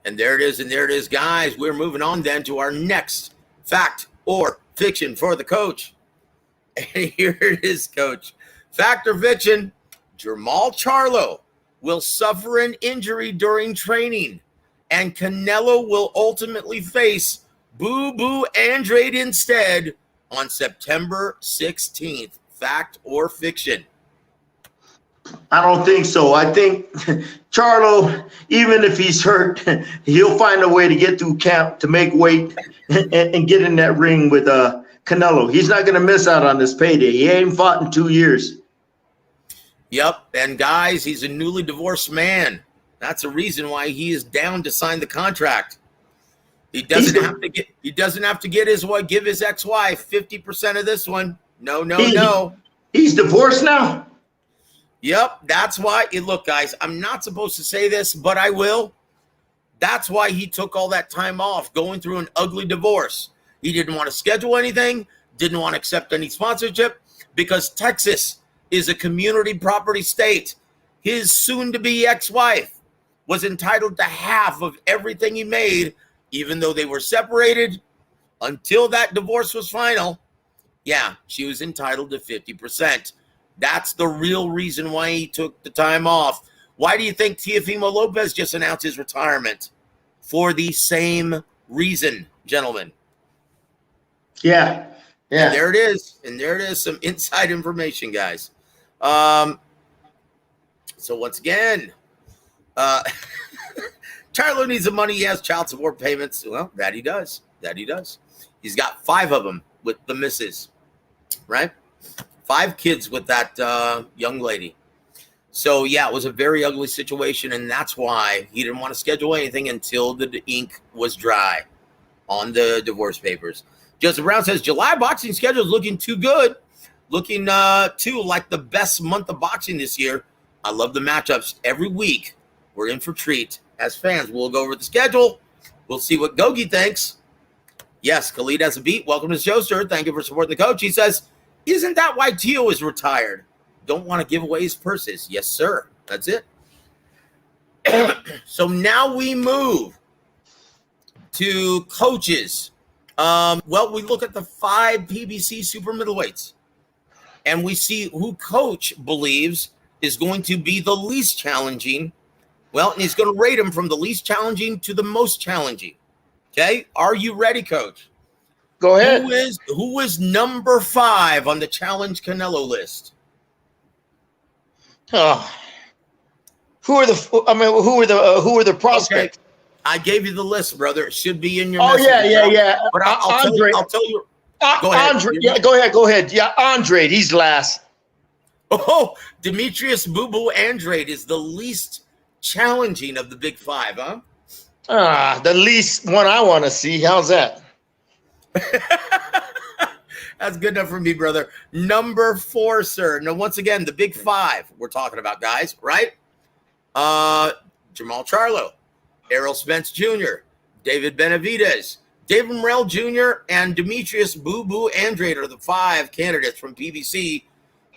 And there it is, guys. We're moving on then to our next fact or fiction for the coach. And here it is, Coach. Fact or fiction, Jermall Charlo will suffer an injury during training, and Canelo will ultimately face Boo Boo Andrade instead on September 16th. Fact or fiction? I don't think so. I think Charlo, even if he's hurt, he'll find a way to get through camp to make weight and get in that ring with Canelo. He's not going to miss out on this payday. He ain't fought in 2 years. Yep, and guys, he's a newly divorced man. That's the reason why he is down to sign the contract. He doesn't have to give his ex-wife 50% of this one. No. He's divorced now? Yep, that's why. Look, guys, I'm not supposed to say this, but I will. That's why he took all that time off going through an ugly divorce. He didn't want to schedule anything, didn't want to accept any sponsorship, because Texas is a community property state. His soon-to-be ex-wife was entitled to half of everything he made, even though they were separated until that divorce was final. Yeah, she was entitled to 50%. That's the real reason why he took the time off. Why do you think Teofimo Lopez just announced his retirement? For the same reason, gentlemen. Yeah. Yeah. And there it is. And there it is. Some inside information, guys. So once again, Charlo needs the money. He has child support payments. Well, that he does. That he does. He's got 5 of them with the missus, right? 5 kids with that young lady. So, yeah, it was a very ugly situation, and that's why he didn't want to schedule anything until the ink was dry on the divorce papers. Joseph Brown says, July boxing schedule is looking too good, looking too like the best month of boxing this year. I love the matchups every week. We're in for a treat. As fans, we'll go over the schedule. We'll see what Gogue thinks. Yes, Khalid has a beat. Welcome to the show, sir. Thank you for supporting the coach. He says, isn't that why Tio is retired? Don't want to give away his purses. Yes, sir. That's it. So now we move to coaches. Well, we look at the 5 PBC super middleweights, and we see who coach believes is going to be the least challenging. Well, and he's going to rate him from the least challenging to the most challenging. Okay? Are you ready, coach? Go ahead. Who is number 5 on the Challenge Canelo list? Oh. Who are the prospects? Okay. I gave you the list, brother. It should be in your message. Yeah. But I'll tell you. Go ahead. Andre, yeah, go ahead. Yeah, Andrade, he's last. Oh, Demetrius Boo Boo Andrade is the least challenging of the big 5, huh? The least one I want to see. How's that? That's good enough for me, brother. Number 4, sir. Now, once again, the big 5 we're talking about, guys, right? Jamal Charlo, Errol Spence Jr., David Benavidez, David Morrell Jr., and Demetrius Boo Boo Andrade are the 5 candidates from PBC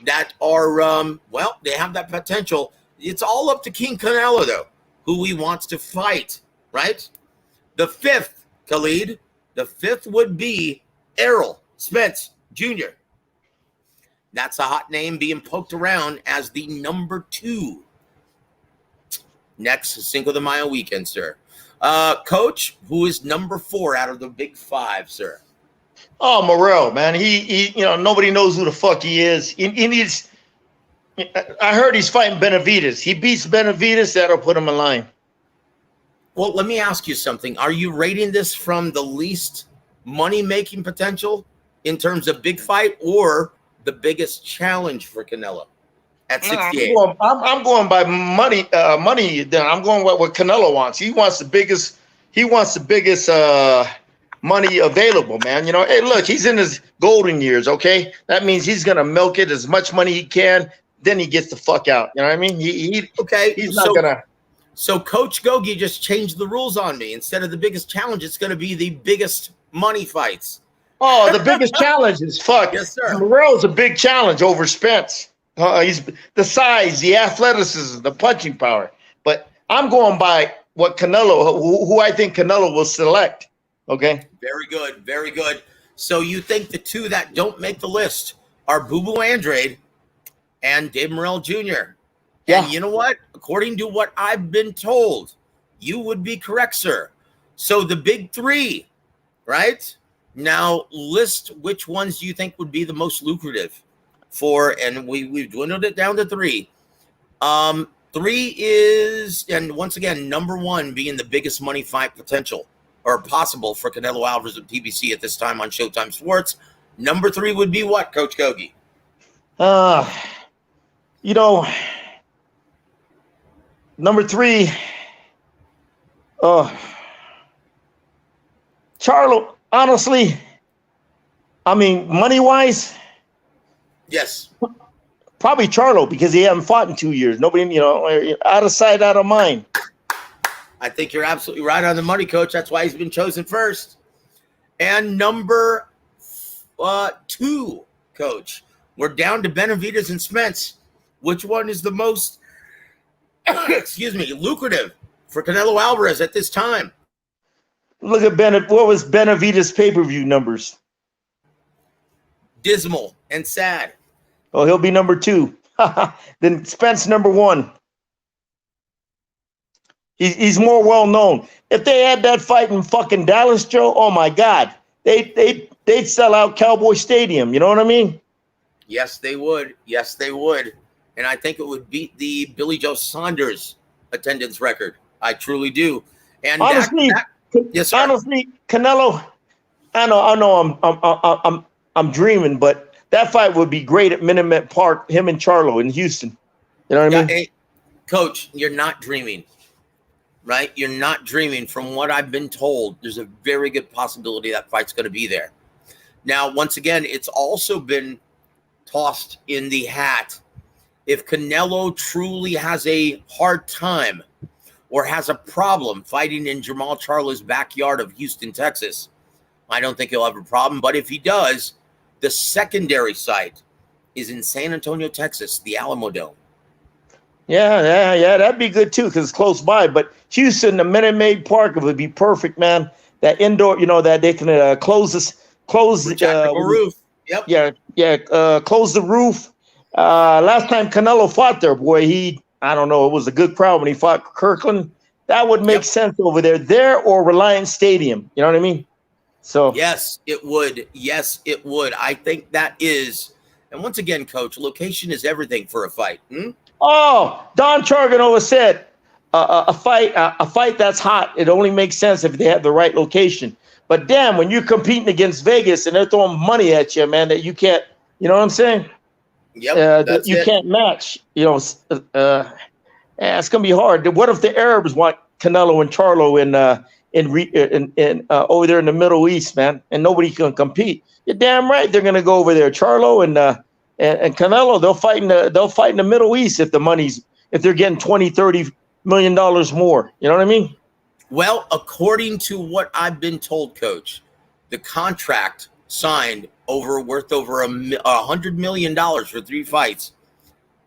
that are, well, they have that potential. It's all up to King Canelo, though, who he wants to fight, right? The 5th, Khalid, the 5th would be Errol Spence Jr. That's a hot name being poked around as the number 2. Next Cinco de Mayo weekend, sir. Coach, who is number 4 out of the big 5, sir? Oh, Morrell, man. He nobody knows who the fuck he is. He needs. I heard he's fighting Benavidez. He beats Benavidez, that'll put him in line. Well, let me ask you something. Are you rating this from the least money-making potential in terms of big fight or the biggest challenge for Canelo at 68? I'm going by money. Then I'm going by what Canelo wants. He wants the biggest. Money available, man. Hey, look, he's in his golden years. Okay, that means he's gonna milk it as much money he can. Then he gets the fuck out. You know what I mean? He's not gonna. So Coach Gogue just changed the rules on me. Instead of the biggest challenge, it's going to be the biggest money fights. Oh, the biggest challenge is fuck. Yes, sir. Morrell's a big challenge over Spence. He's the size, the athleticism, the punching power. But I'm going by what Canelo, who I think Canelo will select. Okay. Very good. Very good. So you think the 2 that don't make the list are Boo Boo Andrade and Dave Morrell Jr. Yeah. And you know what? According to what I've been told, you would be correct, sir. So the big 3, right? Now list which ones you think would be the most lucrative for, and we've dwindled it down to 3. 3 is, and once again, number 1 being the biggest money fight potential or possible for Canelo Alvarez and PBC at this time on Showtime Sports. Number 3 would be what, Coach Gogue? Number 3, Charlo, honestly, I mean, money-wise, yes, probably Charlo, because he hasn't fought in 2 years. Nobody, out of sight, out of mind. I think you're absolutely right on the money, Coach. That's why he's been chosen first. And number 2, Coach, we're down to Benavidez and Spence. Which one is the most, lucrative for Canelo Alvarez at this time. Look at what was Benavidez pay-per-view numbers? Dismal and sad. Oh, he'll be number 2. Then Spence number 1. He's more well known. If they had that fight in fucking Dallas, Joe, oh my God, they'd sell out Cowboy Stadium. You know what I mean? Yes, they would. Yes, they would. And I think it would beat the Billy Joe Saunders attendance record. I truly do. And honestly, yes, sir. Honestly, Canelo, I know, I'm dreaming, but that fight would be great at Minute Park. Him and Charlo in Houston. You know what I mean? Hey, Coach, you're not dreaming. Right? You're not dreaming. From what I've been told, there's a very good possibility that fight's going to be there. Now, once again, it's also been tossed in the hat. If Canelo truly has a hard time or has a problem fighting in Jermall Charlo's backyard of Houston, Texas, I don't think he'll have a problem. But if he does, the secondary site is in San Antonio, Texas, the Alamo Dome. Yeah, that'd be good too because it's close by. But Houston, the Minute Maid Park would be perfect, man. That indoor, that they can close the roof. Yep. Yeah. Close the roof. Last time Canelo fought there, boy, I don't know, it was a good crowd when he fought Kirkland. That would make sense over there or Reliance Stadium. You know what I mean? So yes, it would. Yes, it would. I think that is. And once again, Coach, location is everything for a fight. Oh, Don Charganova said a fight that's hot, it only makes sense if they have the right location. But damn, when you're competing against Vegas and they're throwing money at you, man, that you can't, you know what I'm saying? Yep, that you can't match. It's gonna be hard. What if the Arabs want Canelo and Charlo in over there in the Middle East, man, and nobody can compete? You're damn right. They're gonna go over there, Charlo and Canelo. They'll fight in the Middle East if they're getting $20-30 million more. You know what I mean? Well, according to what I've been told, Coach, the contract signed worth over $100 million for 3 fights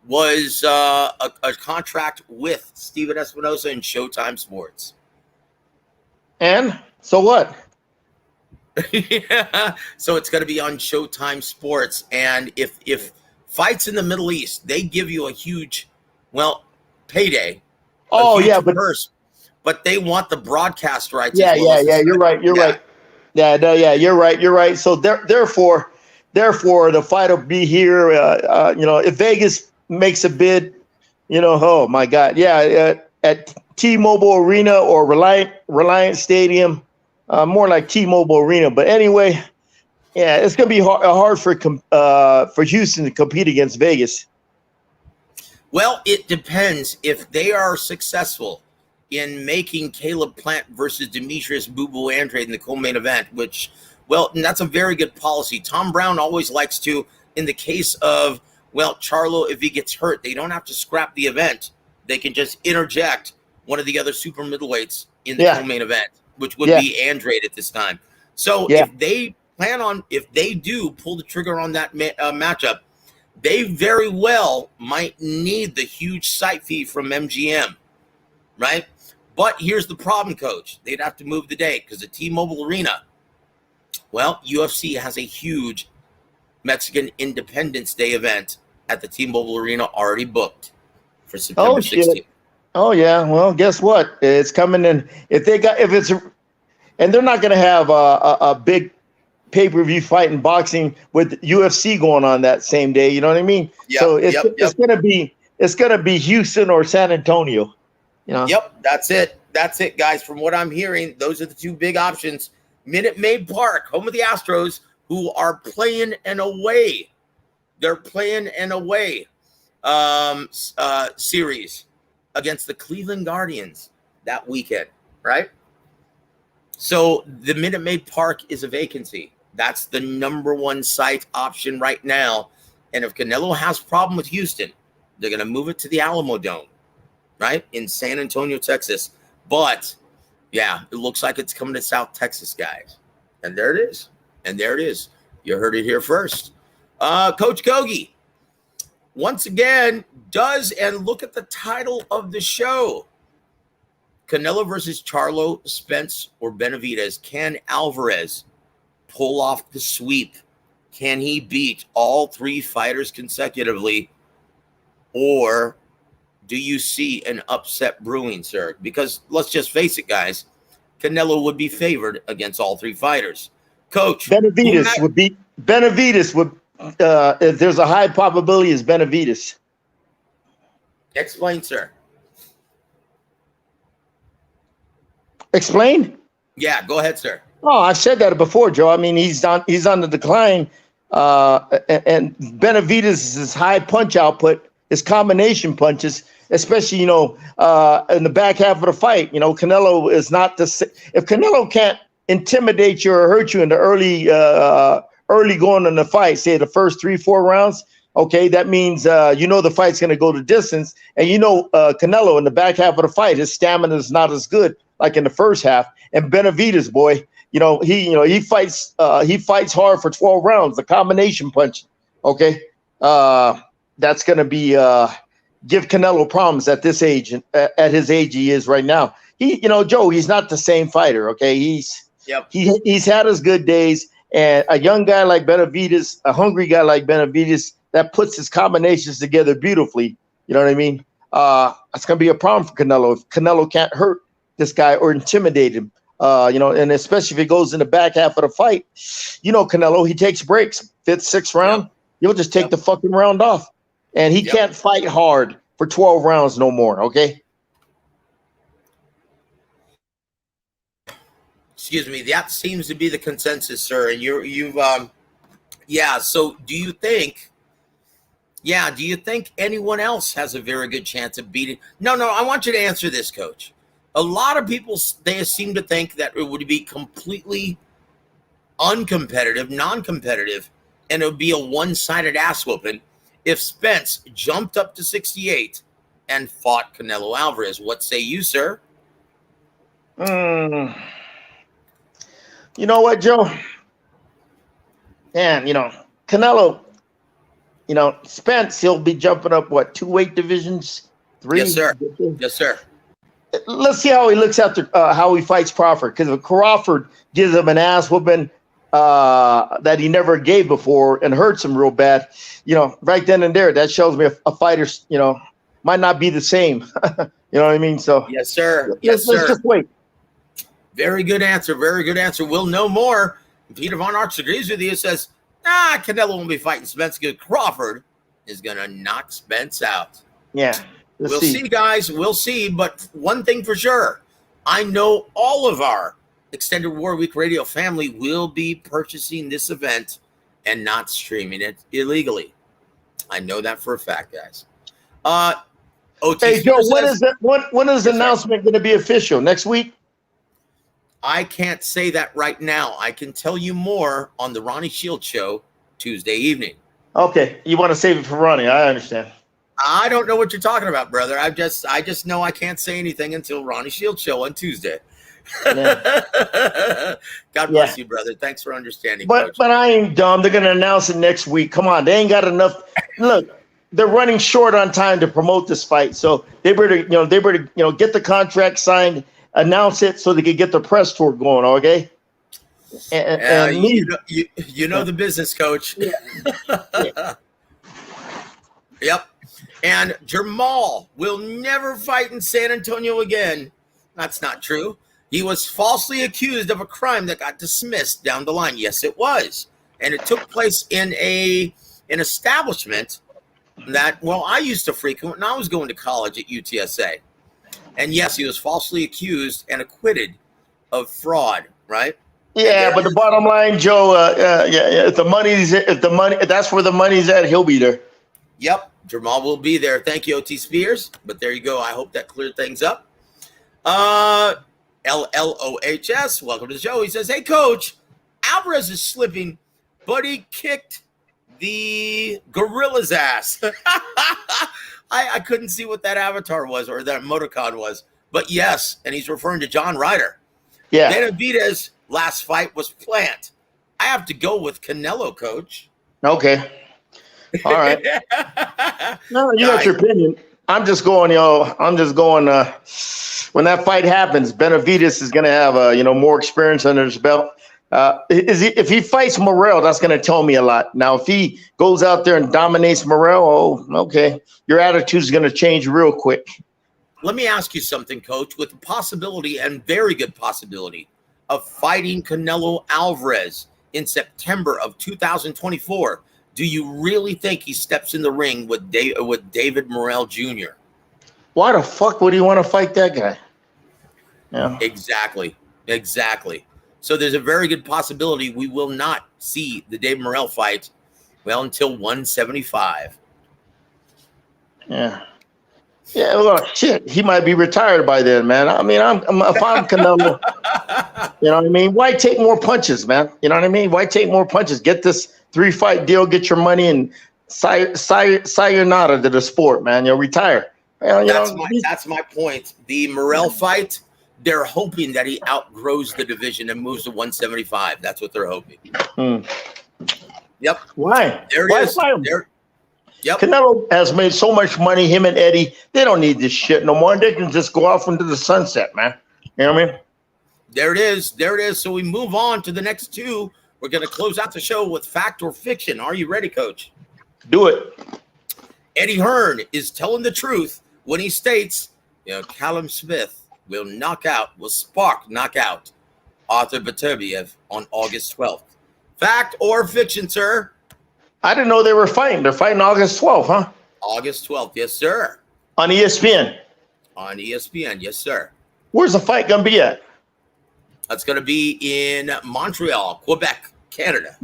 was a contract with Steven Espinosa and Showtime Sports. And so what? Yeah. So it's going to be on Showtime Sports. And if fights in the Middle East, they give you a huge, payday. Oh, yeah. But they want the broadcast rights. Yeah. You're right. Right. Yeah, you're right. So therefore, the fight will be here. If Vegas makes a bid, oh my God, at T-Mobile Arena or Reliance Stadium, more like T-Mobile Arena. But anyway, yeah, it's gonna be hard for Houston to compete against Vegas. Well, it depends if they are successful in making Caleb Plant versus Demetrius Boo Boo Andrade in the co-main event, and that's a very good policy. Tom Brown always likes to, in the case of, Charlo, if he gets hurt, they don't have to scrap the event. They can just interject one of the other super middleweights in the co-main event, which would be Andrade at this time. So if they do pull the trigger on that matchup, they very well might need the huge site fee from MGM, right? But here's the problem, Coach. They'd have to move the date because the T-Mobile Arena, UFC has a huge Mexican Independence Day event at the T-Mobile Arena already booked for September 16th. Oh, yeah. Well, guess what? It's coming in. And they're not going to have a big pay-per-view fight in boxing with UFC going on that same day. You know what I mean? So it's going to be Houston or San Antonio. Yep, that's it. That's it, guys. From what I'm hearing, those are the 2 big options. Minute Maid Park, home of the Astros, who are playing an away. They're playing an away series against the Cleveland Guardians that weekend, right? So the Minute Maid Park is a vacancy. That's the number 1 site option right now. And if Canelo has a problem with Houston, they're going to move it to the Alamo Dome, right, in San Antonio, Texas. But, yeah, it looks like it's coming to South Texas, guys. And there it is. You heard it here first. Coach Gogue, once again, look at the title of the show. Canelo versus Charlo, Spence, or Benavidez. Can Alvarez pull off the sweep? Can he beat all three fighters consecutively? Or do you see an upset brewing, sir? Because let's just face it, guys, Canelo would be favored against all three fighters. Coach, Benavidez would be Benavidez would. If there's a high probability, is Benavidez. Explain, sir. Explain? Yeah, go ahead, sir. Oh, I've said that before, Joe. I mean, he's on the decline. And Benavidez' high punch output, his combination punches, especially, in the back half of the fight. Canelo is not if Canelo can't intimidate you or hurt you in the early going in the fight, say the first 3-4 rounds, okay, that means the fight's going to go the distance. And Canelo in the back half of the fight, his stamina is not as good like in the first half. And Benavidez, boy, he fights hard for 12 rounds, the combination punch. Okay. That's going to be give Canelo problems at this age, at his age he is right now. Joe, he's not the same fighter. Okay. He's had his good days, and a young guy like Benavidez, a hungry guy like Benavidez, that puts his combinations together beautifully. You know what I mean? It's going to be a problem for Canelo if Canelo can't hurt this guy or intimidate him. And especially if it goes in the back half of the fight, Canelo, he takes breaks, 5th, 6th round. Yep. He'll just take the fucking round off, and he can't fight hard for 12 rounds no more. Okay. Excuse me. That seems to be the consensus, sir. And So do you think anyone else has a very good chance of beating? No, I want you to answer this, Coach. A lot of people, they seem to think that it would be completely uncompetitive, non-competitive, and it would be a one-sided ass whooping if Spence jumped up to 68 and fought Canelo Alvarez. What say you, sir? You know what, Joe? Man, Canelo, Spence, he'll be jumping up, 2 weight divisions? 3? Yes, sir. Yes, sir. Let's see how he looks after how he fights Crawford, because if Crawford gives him an ass whooping that he never gave before and hurts him real bad, right then and there, that shows me a fighter, might not be the same. You know what I mean? So yes, sir. Yes, let's just wait. Very good answer. Very good answer. We'll know more. Peter Von Arx agrees with you. Says, Canelo won't be fighting Spence because Crawford is going to knock Spence out. Yeah. We'll see, guys. We'll see. But one thing for sure, I know all of our Extended War Week Radio family will be purchasing this event and not streaming it illegally. I know that for a fact, guys. Hey, Joe, when is the announcement going to be official? Next week? I can't say that right now. I can tell you more on the Ronnie Shields show Tuesday evening. Okay. You want to save it for Ronnie. I understand. I don't know what you're talking about, brother. I just know I can't say anything until Ronnie Shields show on Tuesday. Yeah. God bless you, brother. Thanks for understanding. But I ain't dumb. They're gonna announce it next week. Come on, they ain't got enough. Look, they're running short on time to promote this fight, so they better get the contract signed, announce it so they can get the press tour going. Okay. You know the business, Coach. Yeah. Yep. And Jamal will never fight in San Antonio again. That's not true. He was falsely accused of a crime that got dismissed down the line. Yes, it was. And it took place in an establishment that, I used to frequent when I was going to college at UTSA. And yes, he was falsely accused and acquitted of fraud, right? Yeah, but the bottom line, Joe, if the money, that's where the money's at, he'll be there. Yep. Jamal will be there. Thank you, OT Spears. But there you go. I hope that cleared things up. LLOHS, welcome to the show. He says, hey, Coach, Alvarez is slipping, but he kicked the gorilla's ass. I couldn't see what that avatar was or that emoticon was. But yes, and he's referring to John Ryder. Yeah. Benavidez' last fight was Plant. I have to go with Canelo, Coach. Okay. All right. No, you got your opinion. I'm just going, when that fight happens, Benavidez is going to have more experience under his belt. If he fights Morrell, that's going to tell me a lot. Now, if he goes out there and dominates Morrell, okay, your attitude is going to change real quick. Let me ask you something, Coach. With the possibility, and very good possibility, of fighting Canelo Alvarez in September of 2024, do you really think he steps in the ring with David Morrell Jr.? Why the fuck would he want to fight that guy? Yeah, exactly. So there's a very good possibility we will not see the David Morrell fight, until 175. Yeah. Yeah, well, shit, he might be retired by then, man. I mean, if I'm Canelo, you know what I mean? Why take more punches, man? You know what I mean? Why take more punches? Get this 3-fight deal, get your money, and sayonara to the sport, man. You'll retire. That's my point. The Morrell fight, they're hoping that he outgrows the division and moves to 175. That's what they're hoping. Yep. Why? There it is. Yep. Canelo has made so much money, him and Eddie, they don't need this shit no more. They can just go off into the sunset, man. You know what I mean? There it is. So we move on to the next two. We're going to close out the show with fact or fiction. Are you ready, Coach? Do it. Eddie Hearn is telling the truth when he states, Callum Smith will spark knockout Arthur Beterbiev on August 12th. Fact or fiction, sir? I didn't know they were fighting. They're fighting August 12th, huh? August 12th, yes, sir. On ESPN? On ESPN, yes, sir. Where's the fight going to be at? That's going to be in Montreal, Quebec, Canada.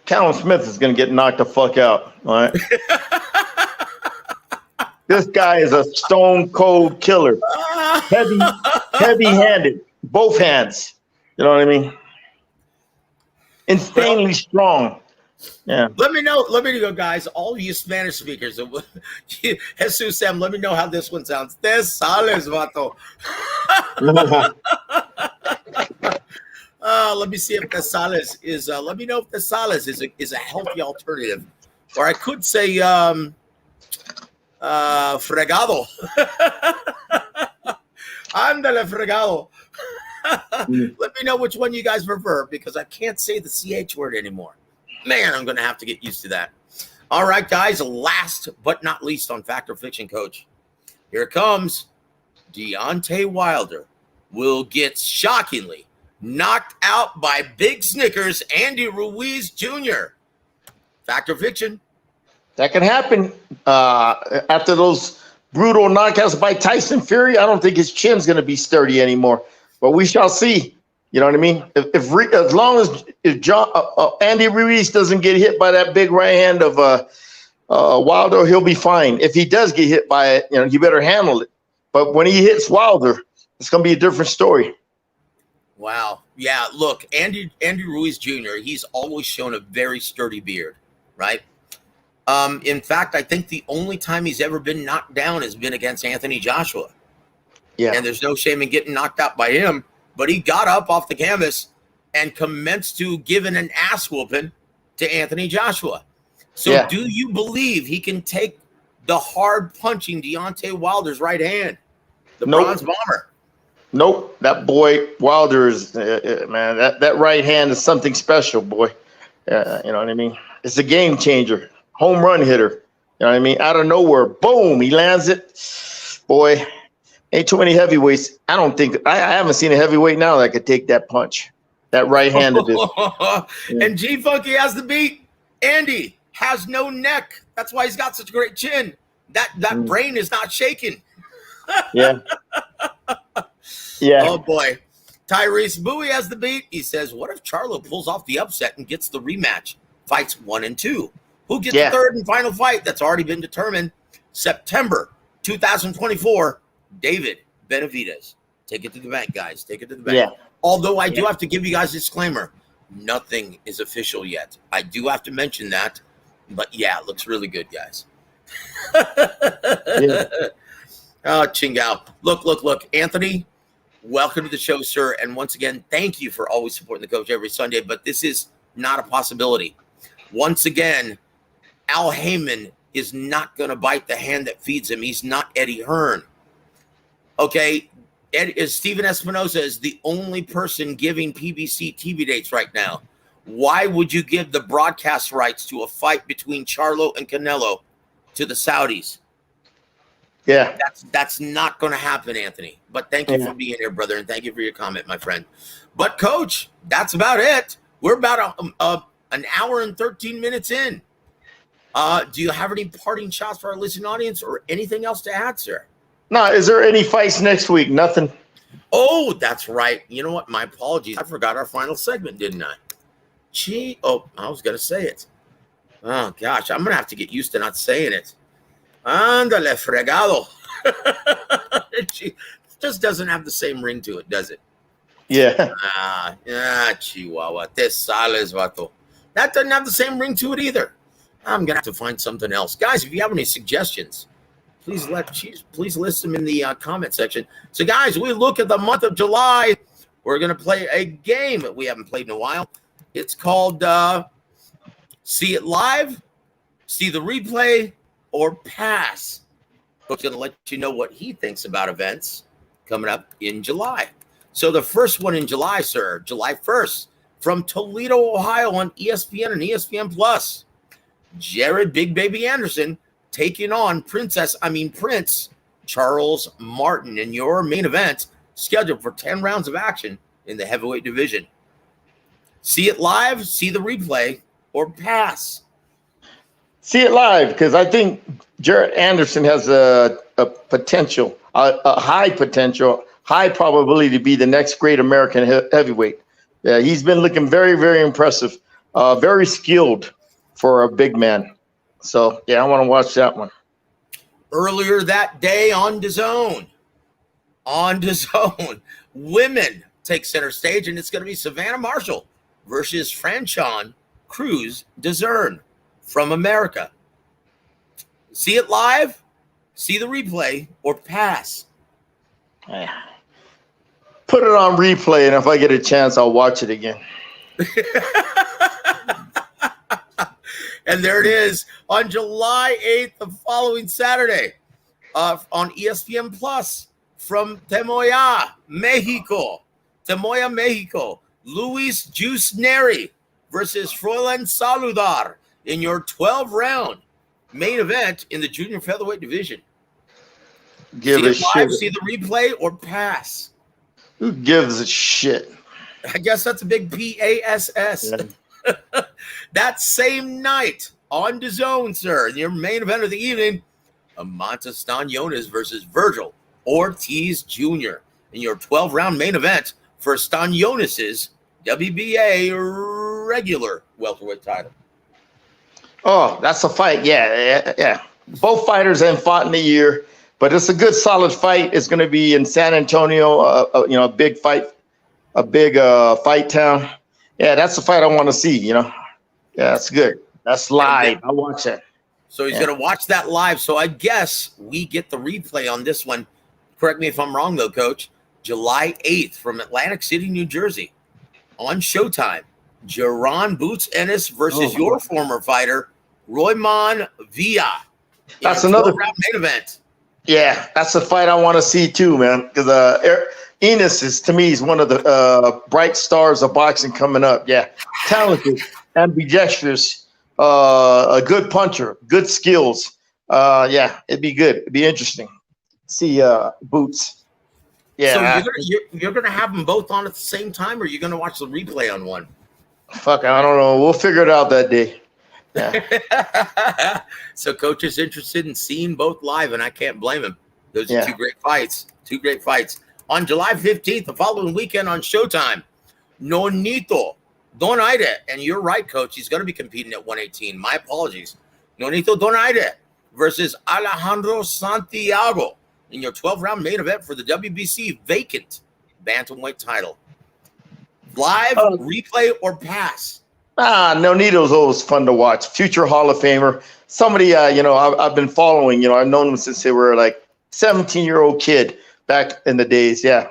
Callum Smith is going to get knocked the fuck out, all right? This guy is a stone cold killer. Heavy-handed, both hands. You know what I mean? Insanely strong. Yeah. Let me know, guys. All of you Spanish speakers, Jesus Sam, let me know how this one sounds. Te sales, vato. Let me see if the sales is. Let me know if the sales is a healthy alternative, or I could say fregado. Ándale, fregado. Let me know which one you guys prefer, because I can't say the CH word anymore. Man, I'm going to have to get used to that. All right, guys, last but not least on Fact or Fiction, Coach. Here it comes. Deontay Wilder will get shockingly knocked out by Big Snickers Andy Ruiz Jr. Fact or fiction? That can happen. After those brutal knockouts by Tyson Fury, I don't think his chin's going to be sturdy anymore. But we shall see. You know what I mean? As long as Andy Ruiz doesn't get hit by that big right hand of Wilder, he'll be fine. If he does get hit by it, you better handle it. But when he hits Wilder, it's going to be a different story. Wow. Yeah, look, Andy Ruiz Jr., he's always shown a very sturdy beard, right? In fact, I think the only time he's ever been knocked down has been against Anthony Joshua. Yeah. And there's no shame in getting knocked out by him. But he got up off the canvas and commenced to giving an ass whooping to Anthony Joshua. So do you believe he can take the hard punching Deontay Wilder's right hand? The Bronze Bomber. Nope. That boy Wilder is, man, that right hand is something special, boy. You know what I mean? It's a game changer. Home run hitter. You know what I mean? Out of nowhere, boom, he lands it. Boy. Ain't too many heavyweights. I haven't seen a heavyweight now that could take that punch, that right-handed. And G-Funky has the beat. Andy has no neck. That's why he's got such a great chin. That brain is not shaking. Yeah. Oh, boy. Tyrese Bowie has the beat. He says, what if Charlo pulls off the upset and gets the rematch? Fights 1 and 2. Who gets the third and final fight? That's already been determined. September 2024. David Benavidez. Take it to the bank, guys. Take it to the bank. Yeah. Although I do have to give you guys a disclaimer. Nothing is official yet. I do have to mention that. But, yeah, it looks really good, guys. Oh, Chingao. Look. Anthony, welcome to the show, sir. And once again, thank you for always supporting the coach every Sunday. But this is not a possibility. Once again, Al Heyman is not going to bite the hand that feeds him. He's not Eddie Hearn. Okay, Steven Espinosa is the only person giving PBC TV dates right now. Why would you give the broadcast rights to a fight between Charlo and Canelo to the Saudis? Yeah. That's not going to happen, Anthony. But thank you for being here, brother, and thank you for your comment, my friend. But, Coach, that's about it. We're about an hour and 13 minutes in. Do you have any parting shots for our listening audience or anything else to add, sir? No, is there any fights next week? Nothing. Oh, that's right. You know what? My apologies. I forgot our final segment, didn't I? Gee, oh, I was going to say it. Oh, gosh. I'm going to have to get used to not saying it. Ándale, fregado. It just doesn't have the same ring to it, does it? Yeah. Chihuahua. Te sales, vato. That doesn't have the same ring to it either. I'm going to have to find something else. Guys, if you have any suggestions, please list them in the comment section. So, guys, we look at the month of July. We're going to play a game that we haven't played in a while. It's called See It Live, See the Replay, or Pass. Coach's going to let you know what he thinks about events coming up in July. So the first one in July, sir, July 1st, from Toledo, Ohio on ESPN and ESPN Plus. Jared Big Baby Anderson taking on Prince Charles Martin in your main event, scheduled for 10 rounds of action in the heavyweight division. See it live, see the replay, or pass? See it live, because I think Jared Anderson has a potential, a high potential, high probability to be the next great American heavyweight. Yeah, he's been looking very, very impressive, very skilled for a big man. So, yeah, I want to watch that one. Earlier that day on DAZN, women take center stage, and it's going to be Savannah Marshall versus Franchon Cruz DAZN from America. See it live, see the replay, or pass? Put it on replay, and if I get a chance, I'll watch it again. And there it is on July 8th, the following Saturday, on ESPN Plus from Temoya, Mexico. Luis Juice Neri versus Froilan Saludar in your 12-round main event in the junior featherweight division. Give see a it live, shit. see the replay, or pass? Who gives a shit? I guess that's a big PASS. Yeah. That same night on DAZN, sir, in your main event of the evening, Amanta Stanionis versus Virgil Ortiz Jr. in your 12-round main event for Stanionis' WBA regular welterweight title. Oh, that's a fight. Yeah. Both fighters haven't fought in a year, but it's a good, solid fight. It's going to be in San Antonio, a big fight, fight town. Yeah, that's the fight I want to see, Yeah, that's good. That's live. I watch that. So he's going to watch that live. So I guess we get the replay on this one. Correct me if I'm wrong, though, Coach. July 8th from Atlantic City, New Jersey on Showtime. Jaron Boots Ennis versus your former fighter, Royman Villa. That's another round main event. Yeah, that's a fight I want to see too, man. Because Ennis is, to me, is one of the bright stars of boxing coming up. Yeah, talented, ambidextrous, a good puncher, good skills. Yeah, it'd be good. It'd be interesting. See Boots. Yeah. So you're gonna have them both on at the same time, or you're gonna watch the replay on one? Fuck, I don't know. We'll figure it out that day. Yeah. So Coach is interested in seeing both live, and I can't blame him. Those are two great fights. On July 15th, the following weekend on Showtime, Nonito Donaire, and you're right, Coach, he's going to be competing at 118. My apologies. Nonito Donaire versus Alejandro Santiago in your 12-round main event for the WBC vacant bantamweight title. Live, replay, or pass? Nonito's always fun to watch. Future Hall of Famer. Somebody, I've been following. I've known him since they were like 17-year-old kid back in the days. Yeah.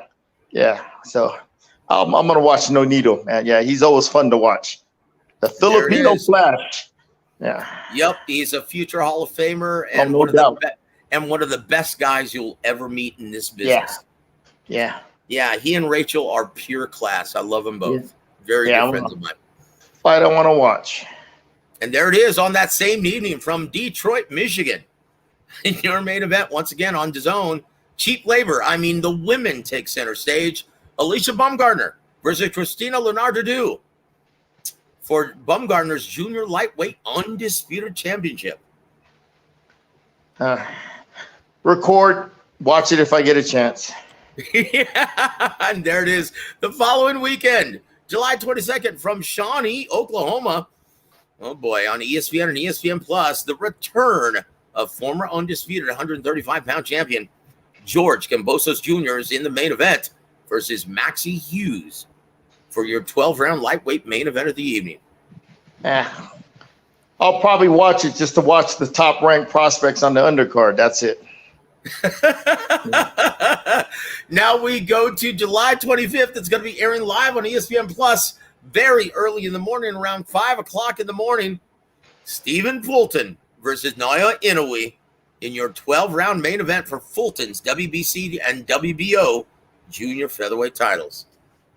So I'm gonna watch Nonito, man. Yeah, he's always fun to watch. The Filipino Flash. Yeah. Yep, he's a future Hall of Famer and and one of the best guys you'll ever meet in this Yeah. business. Yeah. Yeah, he and Rachel are pure class. I love them both. Yeah. Very Yeah, good friends of mine. Fight I want to watch. And there it is on that same evening from Detroit, Michigan. In your main event, once again on DAZN, cheap labor. I mean, the women take center stage. Alicia Baumgartner versus Christina Leonard-Dadu for Baumgartner's junior lightweight undisputed championship. Record, watch it if I get a chance. Yeah, and there it is. The following weekend, July 22nd, from Shawnee, Oklahoma. Oh boy, on ESPN and ESPN Plus, the return of former undisputed 135-pound champion George Kambosos Jr. is in the main event versus Maxie Hughes for your 12-round lightweight main event of the evening. I'll probably watch it just to watch the top-ranked prospects on the undercard. That's it. Now we go to July 25th. It's going to be airing live on ESPN Plus very early in the morning, around 5 o'clock in the morning. Stephen Fulton versus Naoya Inoue in your 12-round main event for Fulton's WBC and WBO junior featherweight titles.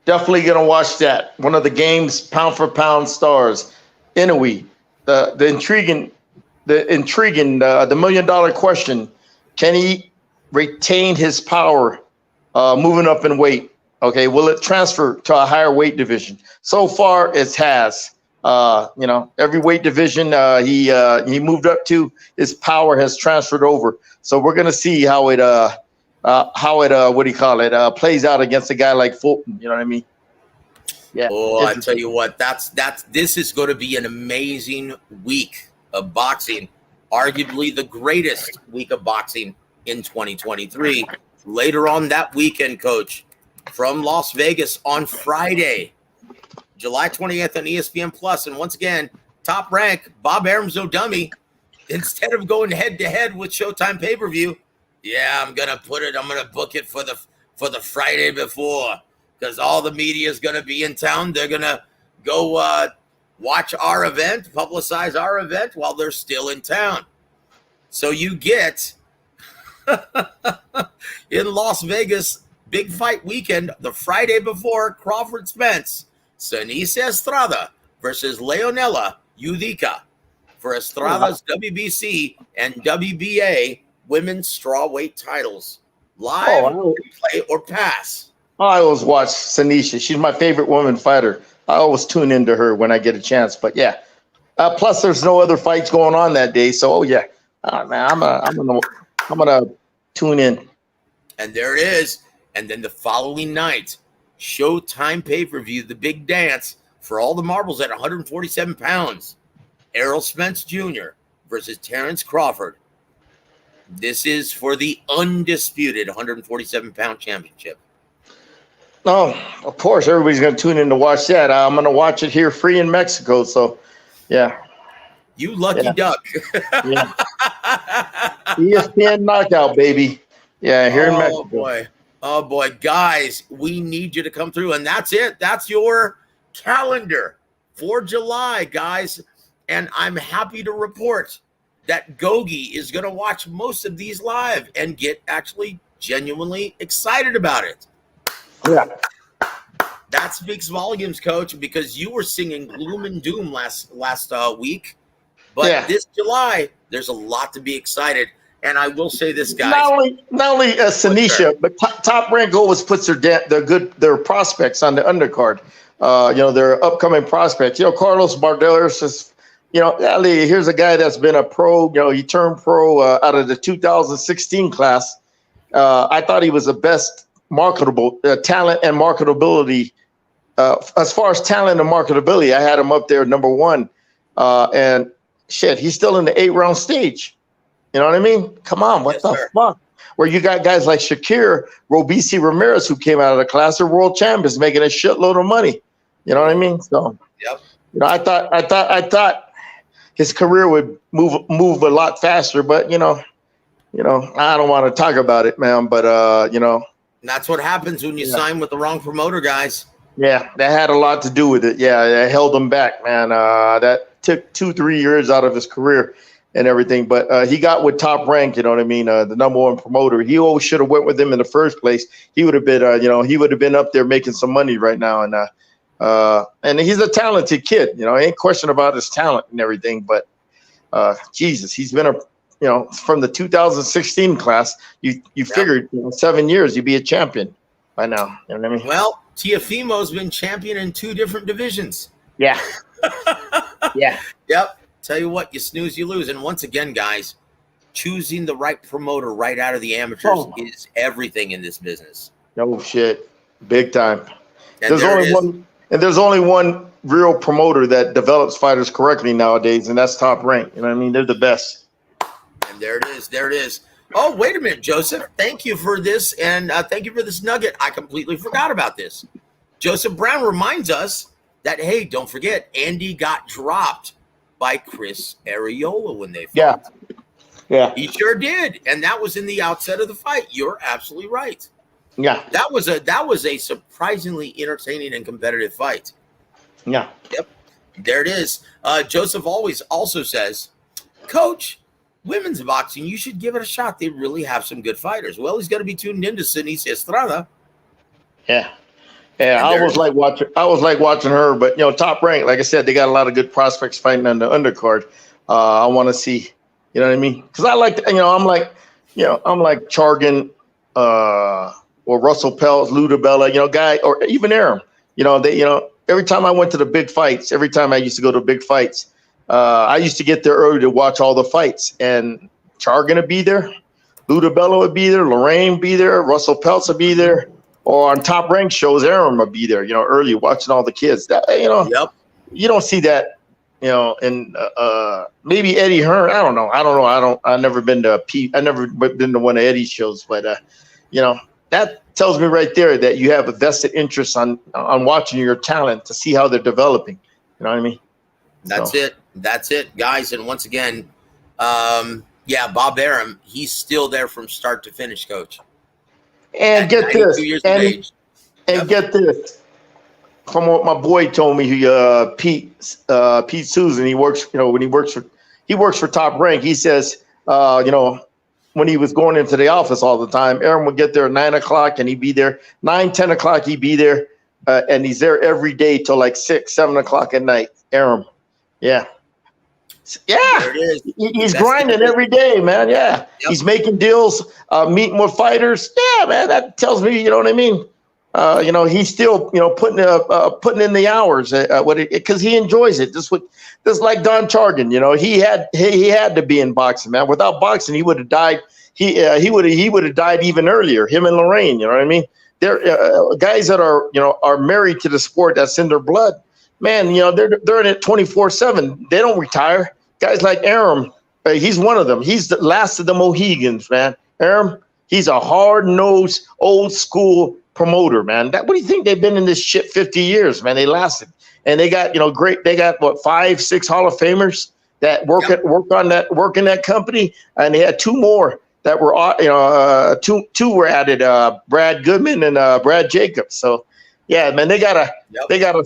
Definitely going to watch that. One of the game's pound-for-pound stars, Inoue. The intriguing, the million-dollar question: can he retain his power moving up in weight? Okay, will it transfer to a higher weight division? So far, it has. Every weight division he moved up to, his power has transferred over. So we're gonna see how it plays out against a guy like Fulton. You know what I mean? Yeah. Oh, I tell you what, this is going to be an amazing week of boxing. Arguably the greatest week of boxing in 2023. Later on that weekend, Coach, from Las Vegas on Friday, July 20th on ESPN Plus. And once again, Top Rank, Bob Arum's no dummy. Instead of going head-to-head with Showtime pay-per-view, I'm going to book it for the Friday before, because all the media is going to be in town. They're going to go watch our event, publicize our event while they're still in town. So you get in Las Vegas, big fight weekend, the Friday before, Crawford Spence, Senice Estrada versus Leonela Udica for Estrada's WBC and WBA women's strawweight titles. Live, replay, or pass. I always watch Senice. She's my favorite woman fighter. I always tune into her when I get a chance. But yeah, plus there's no other fights going on that day. So man, I'm gonna tune in. And there it is. And then the following night, Showtime pay-per-view, the big dance for all the marbles at 147 pounds. Errol Spence Jr. versus Terrence Crawford. This is for the undisputed 147-pound championship. Oh, of course, everybody's going to tune in to watch that. I'm going to watch it here free in Mexico. So, yeah. You lucky duck. Yeah. ESPN knockout, baby. Yeah, here in Mexico. Oh, boy. Guys, we need you to come through. And that's it. That's your calendar for July, guys. And I'm happy to report that Gogue is going to watch most of these live and get actually genuinely excited about it. Yeah. That speaks volumes, Coach, because you were singing gloom and doom last week. But this July, there's a lot to be excited. And I will say this, guys. Not only Senice, but Top Rank always puts their prospects on the undercard. Their upcoming prospects. Carlos Mardelis is, here's a guy that's been a pro. He turned pro out of the 2016 class. I thought he was the best marketable talent and marketability. As far as talent and marketability, I had him up there number one. And shit, he's still in the 8-round stage. You know what I mean? Come on, what the fuck? Where you got guys like Shakir, Robisi Ramirez, who came out of the class, are world champions, making a shitload of money. You know what I mean? So, I thought his career would move a lot faster, but I don't want to talk about it, man. But that's what happens when you sign with the wrong promoter, guys. Yeah, that had a lot to do with it. Yeah, that held him back, man. That took 2-3 years out of his career. and everything. But he got with Top Rank, you know what I mean? The number one promoter. He always should have went with him in the first place. He would have been, he would have been up there making some money right now. And he's a talented kid. Ain't question about his talent and everything. But Jesus, he's been from the 2016 class. You figured 7 years you'd be a champion by now. You know what I mean? Well, Teofimo's been champion in 2 different divisions. Yeah. Yeah. Yep. Tell you what, you snooze, you lose. And once again, guys, choosing the right promoter right out of the amateurs is everything in this business. No shit. Big time. And there's only one real promoter that develops fighters correctly nowadays, and that's Top Rank. You know what I mean? They're the best. And there it is. There it is. Oh, wait a minute, Joseph. Thank you for this, and thank you for this nugget. I completely forgot about this. Joseph Brown reminds us that, hey, don't forget, Andy got dropped by Chris Areola when they fought. Yeah. He sure did. And that was in the outset of the fight. You're absolutely right. Yeah. That was a surprisingly entertaining and competitive fight. Yeah. Yep. There it is. Joseph always also says, Coach, women's boxing, you should give it a shot. They really have some good fighters. Well, he's going to be tuned into Denise Estrada. Yeah. Yeah, I was like watching her, but Top Rank, like I said, they got a lot of good prospects fighting on the undercard. I want to see, you know what I mean? Because I like, I'm like Chargan, or Russell Peltz, Luda Bella, guy, or even Aram. Every time I went to the big fights, every time I used to go to big fights, I used to get there early to watch all the fights. And Chargan would be there, Luda Bella would be there, Lorraine would be there, Russell Peltz would be there. Or on Top Rank shows, Aaron will be there, early watching all the kids. That, Yep. You don't see that, and maybe Eddie Hearn. I don't know. I've never been to one of Eddie's shows, but that tells me right there that you have a vested interest on watching your talent to see how they're developing. You know what I mean? That's it, guys. And once again, Bob Arum, he's still there from start to finish, Coach. And get this, get this. From what my boy told me, Pete Susan, he works, when he works for Top Rank. He says, when he was going into the office all the time, Aaron would get there at 9 o'clock and he'd be there 9, 10 o'clock. He'd be there, and he's there every day till like 6, 7 o'clock at night. Aaron, yeah. Yeah, he's grinding every day, man. Yeah, yep. He's making deals, meeting with fighters. Yeah, man, that tells me, you know what I mean. He's still, putting in the hours, because he enjoys it. Just like Don Chargan, he had to be in boxing, man. Without boxing, he would have died. He would have died even earlier. Him and Lorraine, you know what I mean. They're guys that are married to the sport. That's in their blood, man. They're in it 24/7. They don't retire. Guys like Aram, he's one of them. He's the last of the Mohegans, man. Aram, he's a hard-nosed, old-school promoter, man. What do you think? They've been in this shit 50 years, man. They lasted. And they got, great. They got, 5, 6 Hall of Famers that work in that company. And they had 2 more that were, two were added, Brad Goodman and Brad Jacobs. So, yeah, man, they got a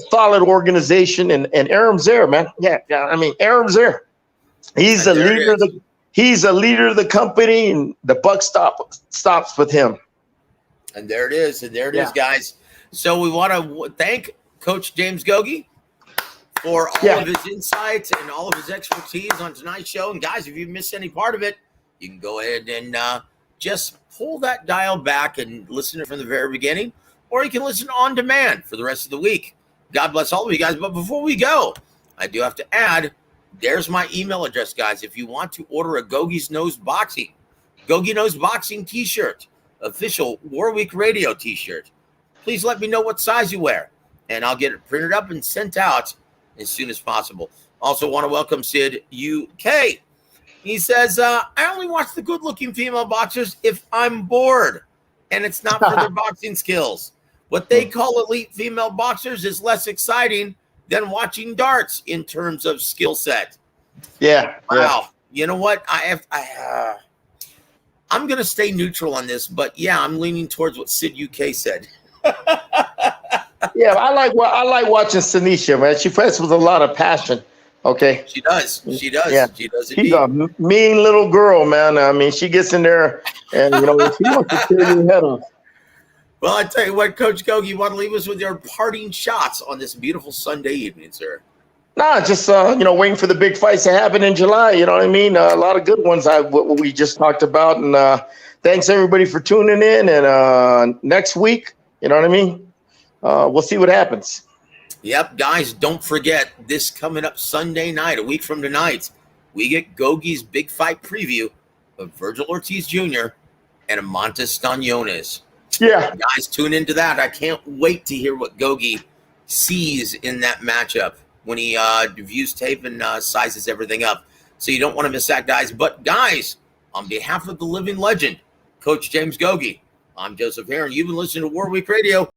solid organization, and Aram's there, man. Yeah. I mean, Aram's there. He's a leader. He's a leader of the company, and the buck stops with him. And there it is. And there it is, guys. So we want to thank Coach James Gogue for all of his insights and all of his expertise on tonight's show. And guys, if you missed any part of it, you can go ahead and just pull that dial back and listen to it from the very beginning, or you can listen on demand for the rest of the week. God bless all of you guys. But before we go, I do have to add, there's my email address, guys. If you want to order a Gogue Knows Boxing t-shirt, official War Week Radio t-shirt, please let me know what size you wear, and I'll get it printed up and sent out as soon as possible. Also want to welcome Sid UK. He says, I only watch the good-looking female boxers if I'm bored, and it's not for their boxing skills. What they call elite female boxers is less exciting than watching darts in terms of skill set. Yeah. Wow. Yeah. You know what? I'm going to stay neutral on this, but yeah, I'm leaning towards what Sid UK said. Yeah, I like watching Sinisha, man. She fights with a lot of passion. Okay. She does. She does. Yeah. She does She's indeed. a mean little girl, man. I mean, she gets in there and, she wants to tear your head off. Well, I tell you what, Coach Gogue, you want to leave us with your parting shots on this beautiful Sunday evening, sir? Nah, just waiting for the big fights to happen in July. You know what I mean? A lot of good ones. What we just talked about, and thanks everybody for tuning in. And next week, you know what I mean? We'll see what happens. Yep, guys, don't forget this coming up Sunday night, a week from tonight, we get Gogue's big fight preview of Virgil Ortiz Jr. and Amantes Staniones. Yeah, guys, tune into that. I can't wait to hear what Gogue sees in that matchup when he views tape and sizes everything up. So you don't want to miss that, guys. But guys, on behalf of the living legend, Coach James Gogue, I'm Joseph Heron. You've been listening to War Week Radio.